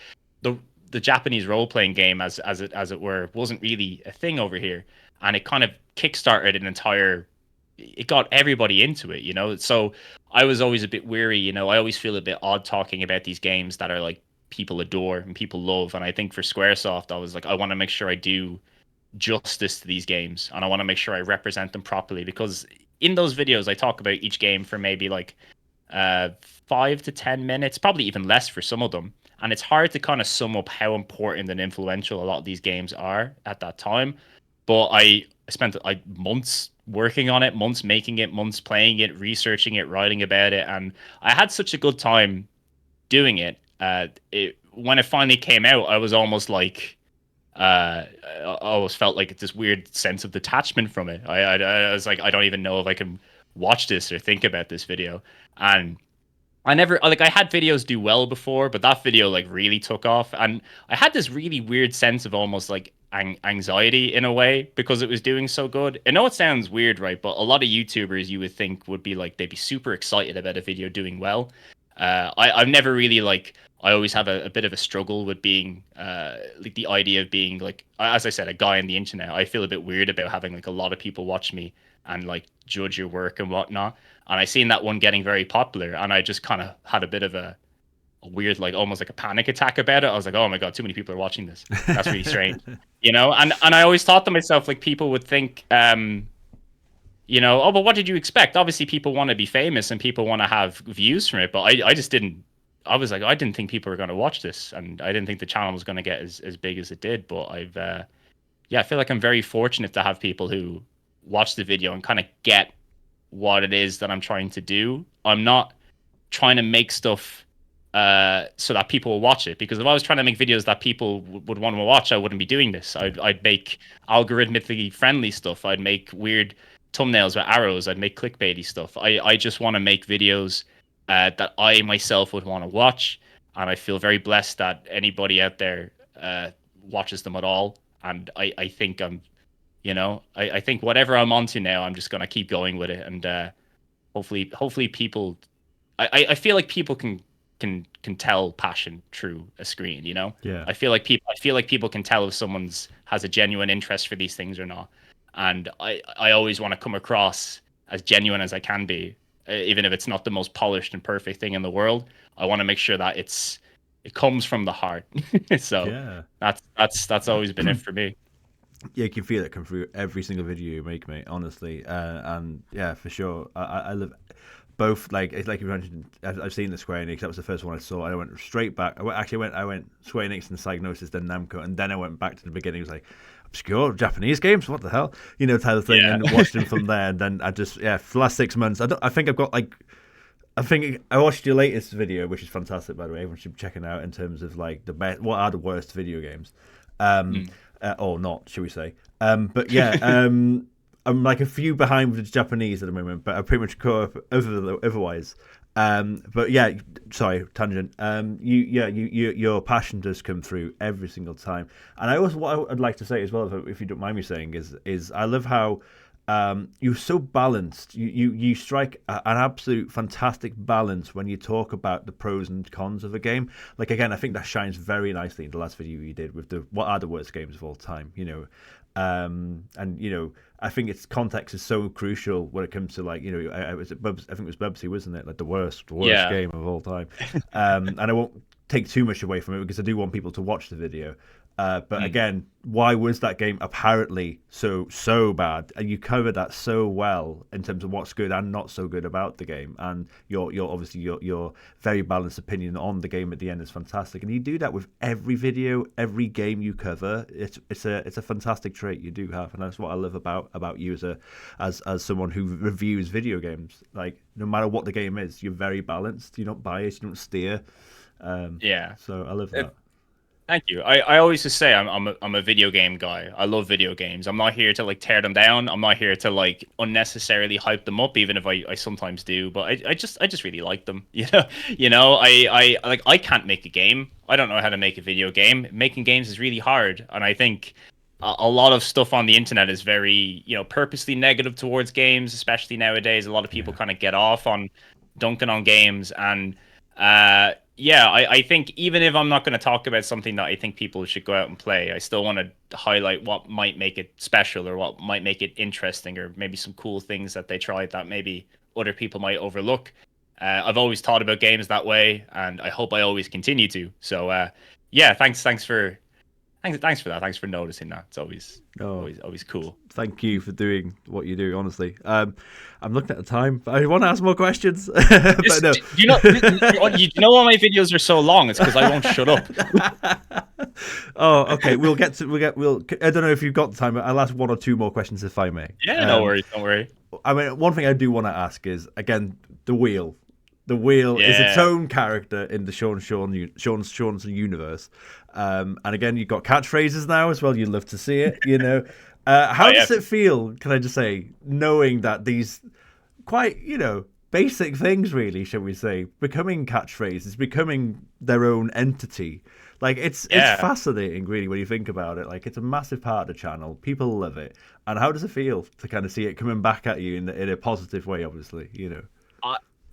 the Japanese role playing game as it were wasn't really a thing over here, and it kind of kickstarted an entire. It got everybody into it, So I was always a bit weary, I always feel a bit odd talking about these games that are like people adore and people love, and I think for Squaresoft, I was like, I want to make sure I do justice to these games, and I want to make sure I represent them properly, because in those videos I talk about each game for maybe like 5 to 10 minutes, probably even less for some of them. And it's hard to kind of sum up how important and influential a lot of these games are at that time. But I spent months working on it, months making it, months playing it, researching it, writing about it. And I had such a good time doing it. When it finally came out, I was almost like, I always felt like this weird sense of detachment from it. I was like, I don't even know if I can watch this or think about this video. And I never like I had videos do well before, but that video like really took off, and I had this really weird sense of almost like anxiety in a way because it was doing so good. I know it sounds weird, right? But a lot of YouTubers you would think would be like they'd be super excited about a video doing well. I've never really like. I always have a bit of a struggle with being like the idea of being like, as I said, a guy on the internet. I feel a bit weird about having like a lot of people watch me and like judge your work and whatnot. And I seen that one getting very popular, and I just kind of had a bit of a weird, like almost like a panic attack about it. I was like, oh my god, too many people are watching this. That's really strange, And I always thought to myself, like people would think, oh, but what did you expect? Obviously, people want to be famous and people want to have views from it, but I just didn't. I was like, I didn't think people were going to watch this, and I didn't think the channel was going to get as big as it did. But I feel like I'm very fortunate to have people who watch the video and kind of get what it is that I'm trying to do. I'm not trying to make stuff so that people will watch it, because if I was trying to make videos that people would want to watch, I wouldn't be doing this. I'd make algorithmically friendly stuff. I'd make weird thumbnails with arrows. I'd make clickbaity stuff. I just want to make videos that I myself would want to watch, and I feel very blessed that anybody out there watches them at all. And I think I think whatever I'm onto now, I'm just gonna keep going with it, and hopefully people. I feel like people can can tell passion through a screen, you know? Yeah. I feel like people can tell if someone's has a genuine interest for these things or not. And I always want to come across as genuine as I can be, even if it's not the most polished and perfect thing in the world. I want to make sure that it comes from the heart. So Yeah. that's always been it for me. Yeah, you can feel it come through every single video you make, mate. Honestly, and yeah, for sure. I love both. Like it's like you mentioned, I've seen the Square Enix. That was the first one I saw. I went straight back. I went Square Enix and Psygnosis, then Namco, and then I went back to the beginning. It was like obscure Japanese games. What the hell, type of thing, Yeah. and watched them from there. And then I just for the last 6 months, I think I've got like. I think I watched your latest video, which is fantastic, by the way. Everyone should check it out in terms of like the best. What are the worst video games? Or not, should we say? But yeah, I'm like a few behind with the Japanese at the moment, but I pretty much caught up otherwise. But yeah, sorry, tangent. Your passion does come through every single time. And what I'd like to say as well, if you don't mind me saying, is I love how you're so balanced. You strike an absolute fantastic balance when you talk about the pros and cons of a game. Like again, I think that shines very nicely in the last video you did with the what are the worst games of all time. I think its context is so crucial when it comes to like I think it was Bubsy, wasn't it? Like the worst Yeah. game of all time. And I won't take too much away from it because I do want people to watch the video. But again, why was that game apparently so bad? And you covered that so well in terms of what's good and not so good about the game. And your obviously your very balanced opinion on the game at the end is fantastic. And you do that with every video, every game you cover. It's a fantastic trait you do have, and that's what I love about you as someone who reviews video games. Like no matter what the game is, you're very balanced. You're not biased. You don't steer. Yeah. So I love that. Thank you. I always just say I'm a video game guy. I love video games. I'm not here to like tear them down. I'm not here to like unnecessarily hype them up, even if I sometimes do. But I just really like them. I can't make a game. I don't know how to make a video game. Making games is really hard, and I think a lot of stuff on the internet is very purposely negative towards games, especially nowadays. A lot of people kind of get off on dunking on games and. I think even if I'm not going to talk about something that I think people should go out and play, I still want to highlight what might make it special or what might make it interesting or maybe some cool things that they tried that maybe other people might overlook. I've always thought about games that way, and I hope I always continue to. So, thanks for that. Thanks for noticing that. It's always cool. Thank you for doing what you do. Honestly, I'm looking at the time, but I want to ask more questions. But no. You know why my videos are so long? It's because I won't shut up. Oh, okay. We'll. I don't know if you've got the time, but I'll ask one or two more questions if I may. Yeah, no worries. Don't worry. I mean, one thing I do want to ask is again the wheel. The wheel is its own character in the Seanson universe. And again, you've got catchphrases now as well. You'd love to see it, How does it feel, can I just say, knowing that these quite, basic things, really, shall we say, becoming catchphrases, becoming their own entity? Like, it's fascinating, really, when you think about it. Like, it's a massive part of the channel. People love it. And how does it feel to kind of see it coming back at you in a positive way, obviously,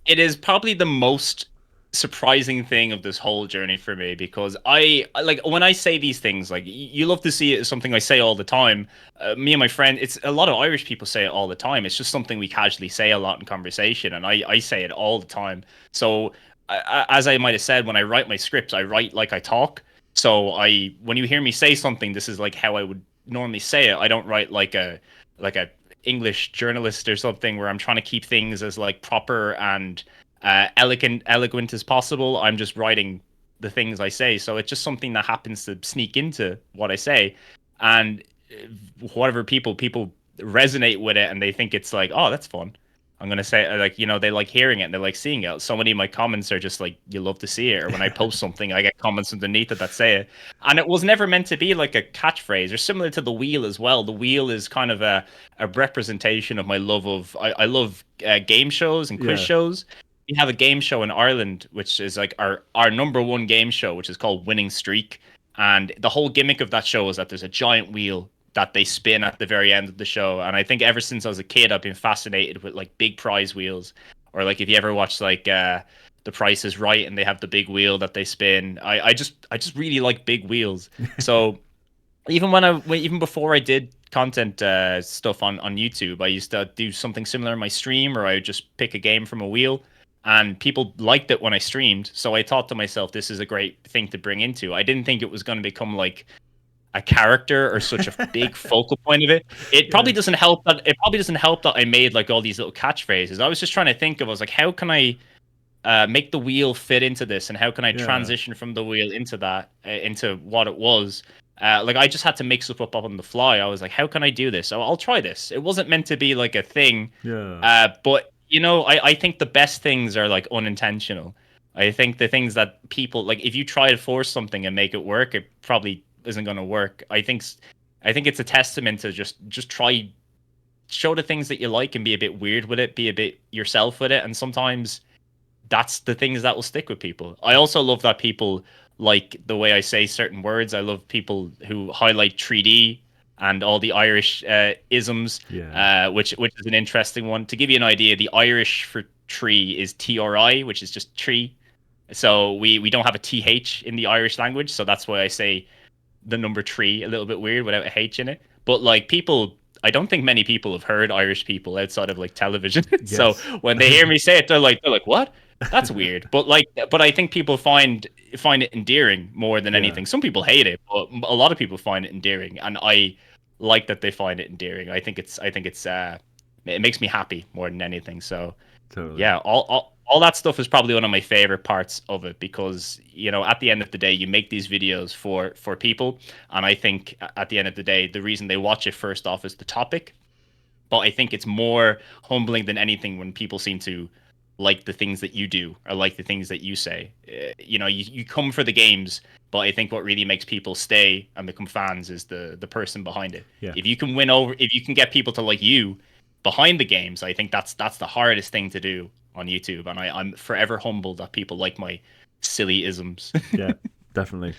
It is probably the most surprising thing of this whole journey for me because I like when I say these things, like you love to see it as something I say all the time. Me and my friend, it's a lot of Irish people say it all the time. It's just something we casually say a lot in conversation, and I say it all the time. So as I might have said, when I write my scripts, I write like I talk. So when you hear me say something, this is like how I would normally say it. I don't write like a English journalist or something where I'm trying to keep things as like proper and eloquent as possible. I'm just writing the things I say, so it's just something that happens to sneak into what I say, and whatever people resonate with it and they think it's like, oh, that's fun. I'm gonna say like they like hearing it and they like seeing it. So many of my comments are just like, you love to see it, or when I post something I get comments underneath it that say it. And it was never meant to be like a catchphrase, or similar to the wheel as well. The wheel is kind of a representation of my love of I love game shows and quiz shows. We have a game show in Ireland which is like our number one game show, which is called Winning Streak, and the whole gimmick of that show is that there's a giant wheel that they spin at the very end of the show. And I think ever since I was a kid, I've been fascinated with like big prize wheels, or like if you ever watched like the Price is Right and they have the big wheel that they spin. I just really like big wheels. So even before I did content stuff on YouTube, I used to do something similar in my stream, or I would just pick a game from a wheel, and people liked it when I streamed. So I thought to myself, this is a great thing to bring into. I didn't think it was going to become like a character or such a big focal point of it. It Yeah. probably doesn't help that I made like all these little catchphrases. I was just trying to think of, I was like, how can I make the wheel fit into this, and how can I Yeah. transition from the wheel into that into what it was. Like I just had to make stuff up on the fly. I was like, how can I do this? I'll try this. It wasn't meant to be like a thing, Yeah. but you know, I think the best things are like unintentional. I think the things that people like, if you try to force something and make it work, it probably isn't going to work. I think it's a testament to just try, show the things that you like and be a bit weird with it, be a bit yourself with it, and sometimes that's the things that will stick with people. I also love that people like the way I say certain words. I love people who highlight 3D and all the Irish isms, Yeah. which is an interesting one. To give you an idea, the Irish for tree is TRI, which is just tree. So we don't have a TH in the Irish language, so that's why I say the number three a little bit weird without a H in it. But like people, I don't think many people have heard Irish people outside of like television. So Yes. when they hear me say it, they're like, what? That's weird. But I think people find it endearing more than Yeah. anything. Some people hate it, but a lot of people find it endearing, and I like that they find it endearing. I think it's it makes me happy more than anything. So Totally. yeah, all that stuff is probably one of my favorite parts of it, because you know, at the end of the day, you make these videos for people, and I think at the end of the day, the reason they watch it first off is the topic. But I think it's more humbling than anything when people seem to like the things that you do or like the things that you say. You know, you come for the games, but I think what really makes people stay and become fans is the person behind it. Yeah. If you can get people to like you behind the games, I think that's the hardest thing to do on YouTube. And I'm forever humbled that people like my silly isms. Yeah, definitely.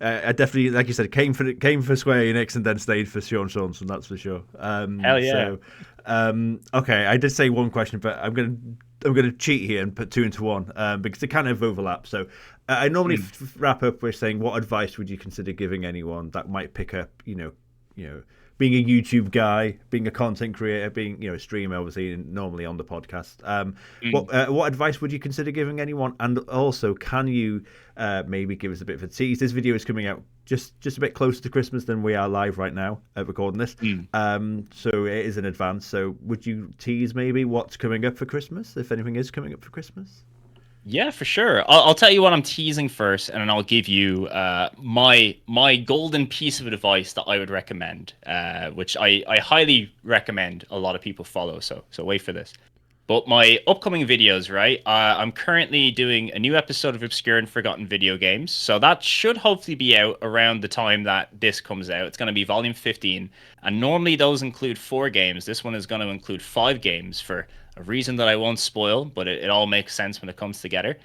I definitely, like you said, came for Square Enix and then stayed for Seanson. That's for sure. Hell yeah. Okay, I did say one question, but I'm gonna cheat here and put two into one because they kind of overlap. So I normally wrap up with saying, what advice would you consider giving anyone that might pick up, being a YouTube guy, being a content creator, being a streamer, obviously, normally on the podcast. What advice would you consider giving anyone? And also, can you maybe give us a bit of a tease? This video is coming out just a bit closer to Christmas than we are live right now recording this. So it is in advance. So would you tease maybe what's coming up for Christmas, if anything is coming up for Christmas? Yeah, for sure. I'll tell you what I'm teasing first, and then I'll give you my golden piece of advice that I would recommend, which I highly recommend a lot of people follow. So wait for this. But my upcoming videos, right? I'm currently doing a new episode of Obscure and Forgotten Video Games. So that should hopefully be out around the time that this comes out. It's going to be volume 15. And normally those include 4 games. This one is going to include 5 games for a reason that I won't spoil, but it all makes sense when it comes together.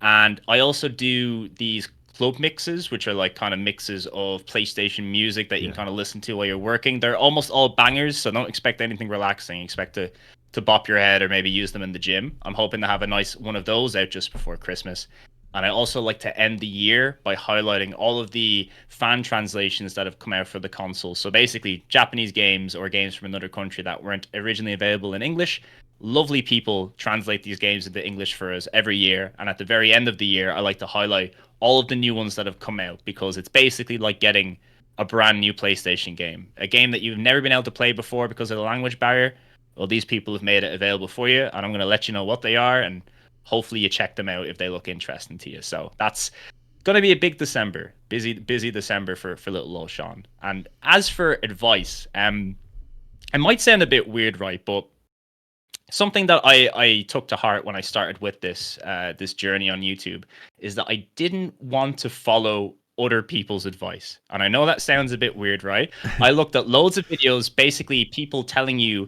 And I also do these club mixes, which are like kind of mixes of PlayStation music that you can kind of listen to while you're working. They're almost all bangers, so don't expect anything relaxing. Expect to bop your head or maybe use them in the gym. I'm hoping to have a nice one of those out just before Christmas. And I also like to end the year by highlighting all of the fan translations that have come out for the console. So basically, Japanese games or games from another country that weren't originally available in English. Lovely people translate these games into English for us every year. And at the very end of the year, I like to highlight all of the new ones that have come out, because it's basically like getting a brand new PlayStation game, a game that you've never been able to play before because of the language barrier. Well, these people have made it available for you, and I'm going to let you know what they are, and hopefully you check them out if they look interesting to you. So that's going to be a big December, busy December for little old Sean. And as for advice, it might sound a bit weird, right? But something that I took to heart when I started with this this journey on YouTube is that I didn't want to follow other people's advice. And I know that sounds a bit weird, right? I looked at loads of videos, basically people telling you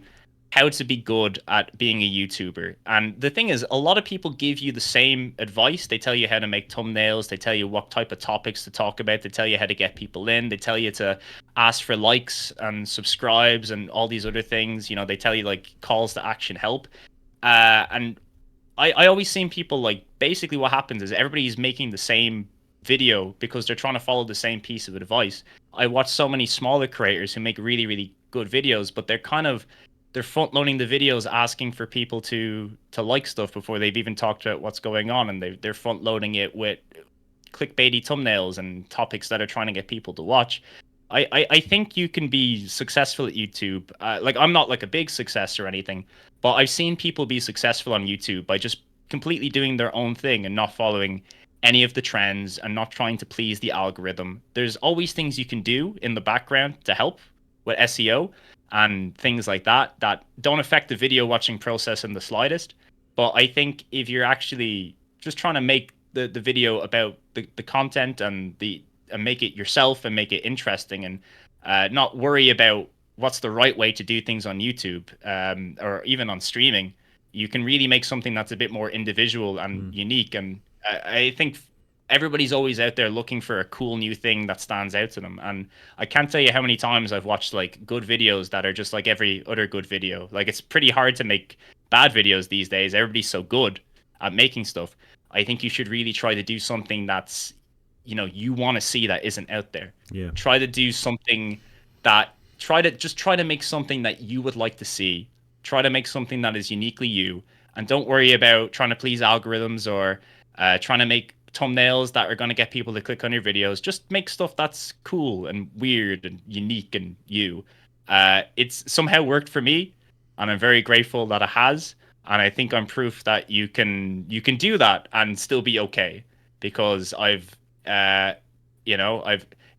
how to be good at being a YouTuber. And the thing is, a lot of people give you the same advice. They tell you how to make thumbnails. They tell you what type of topics to talk about. They tell you how to get people in. They tell you to ask for likes and subscribes and all these other things. You know, they tell you like calls to action help. And I always seen people like basically what happens is everybody's making the same video because they're trying to follow the same piece of advice. I watch so many smaller creators who make really, really good videos, but they're front loading the videos asking for people to like stuff before they've even talked about what's going on, and they're front loading it with clickbaity thumbnails and topics that are trying to get people to watch. I think you can be successful at YouTube. Like I'm not like a big success or anything, but I've seen people be successful on YouTube by just completely doing their own thing and not following any of the trends and not trying to please the algorithm. There's always things you can do in the background to help with SEO and things like that that don't affect the video watching process in the slightest. But I think if you're actually just trying to make the video about the content and make it yourself and make it interesting and not worry about what's the right way to do things on YouTube or even on streaming, you can really make something that's a bit more individual and unique. And I think everybody's always out there looking for a cool new thing that stands out to them. And I can't tell you how many times I've watched like good videos that are just like every other good video. Like it's pretty hard to make bad videos these days. Everybody's so good at making stuff. I think you should really try to do something that's, you want to see that isn't out there. Yeah. Try to do something that try to make something that you would like to see. Try to make something that is uniquely you, and don't worry about trying to please algorithms or trying to make thumbnails that are going to get people to click on your videos. Just make stuff that's cool and weird and unique and you. It's somehow worked for me, and I'm very grateful that it has. And I think I'm proof that you can do that and still be okay, because I've to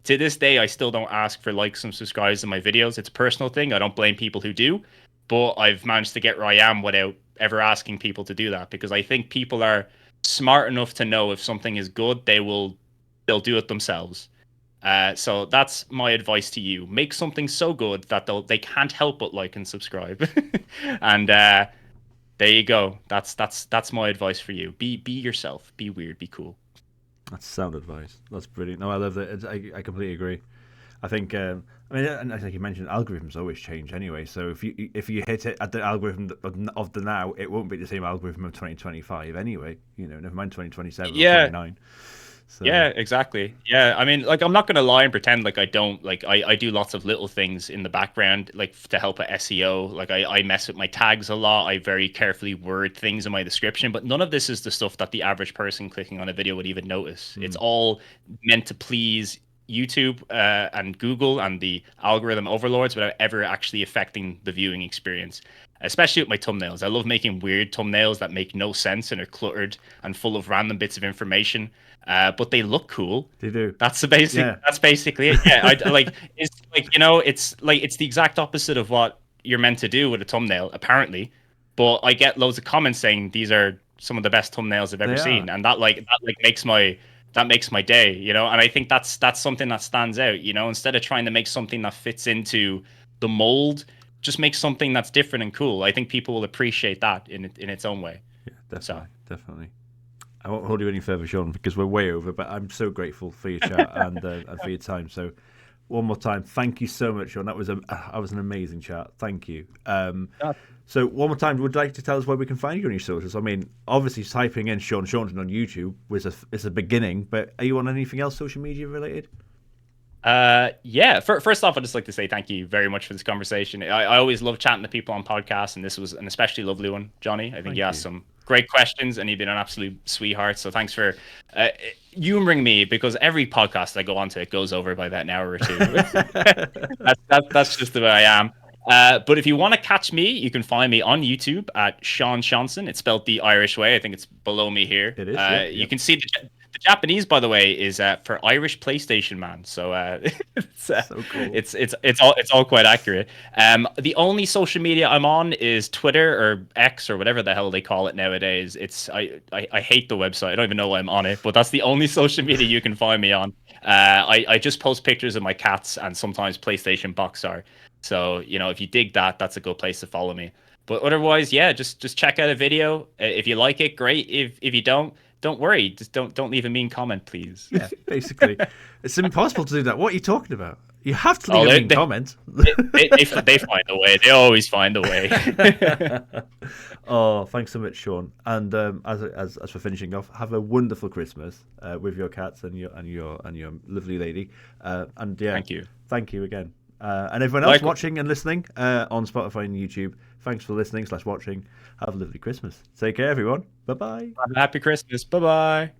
this day I still don't ask for likes and subscribes in my videos. It's a personal thing. I don't blame people who do, but I've managed to get where I am without ever asking people to do that, because I think people are smart enough to know if something is good, they'll do it themselves. So that's my advice to you. Make something so good that they can't help but like and subscribe. And there you go. That's my advice for you. Be yourself. Be weird. Be cool. That's sound advice. That's brilliant. No, I love that. I completely agree. I think, and like you mentioned, algorithms always change anyway. So if you hit it at the algorithm of the now, it won't be the same algorithm of 2025 anyway. Never mind 2027 or 29. So. Yeah, exactly. Yeah, I mean, like, I'm not gonna lie and pretend like I don't like. I do lots of little things in the background, like to help with SEO. Like I mess with my tags a lot. I very carefully word things in my description, but none of this is the stuff that the average person clicking on a video would even notice. It's all meant to please YouTube and Google and the algorithm overlords without ever actually affecting the viewing experience. Especially with my thumbnails. I love making weird thumbnails that make no sense and are cluttered and full of random bits of information. But they look cool. They do. That's the basic. Yeah. That's basically it. Yeah, it's the exact opposite of what you're meant to do with a thumbnail, apparently. But I get loads of comments saying these are some of the best thumbnails I've ever seen, and that makes my day. And I think that's something that stands out. Instead of trying to make something that fits into the mold, just make something that's different and cool. I think people will appreciate that in its own way. Yeah, definitely. I won't hold you any further, Sean, because we're way over. But I'm so grateful for your chat and for your time. So, one more time, thank you so much, Sean. That was an amazing chat. Thank you. So, one more time, would you like to tell us where we can find you on your socials? I mean, obviously, typing in Seanson on YouTube is a beginning. But are you on anything else social media related? Yeah. First off, I'd just like to say thank you very much for this conversation. I always love chatting to people on podcasts, and this was an especially lovely one, Johnny. I think you asked some great questions, and you've been an absolute sweetheart. So thanks for humoring me, because every podcast I go on to, it goes over by about an hour or two. That's just the way I am. But if you want to catch me, you can find me on YouTube at Seanson. It's spelled the Irish way. I think it's below me here. It is. You can see the Japanese, by the way, is for Irish PlayStation Man. So so cool. It's all quite accurate. The only social media I'm on is Twitter or X or whatever the hell they call it nowadays. I hate the website. I don't even know why I'm on it, but that's the only social media you can find me on. I just post pictures of my cats and sometimes PlayStation box art. So if you dig that, that's a good place to follow me. But otherwise, yeah, just check out a video. If you like it, great. If you don't, don't worry. Just don't leave a mean comment, please. Yeah, basically, it's impossible to do that. What are you talking about? You have to leave a mean comment. They find a way. They always find a way. Oh, thanks so much, Sean. And as for finishing off, have a wonderful Christmas with your cats and your lovely lady. And yeah, thank you again. And everyone else watching and listening on Spotify and YouTube, thanks for listening /watching. Have a lovely Christmas. Take care, everyone. Bye-bye. Happy Christmas. Bye-bye.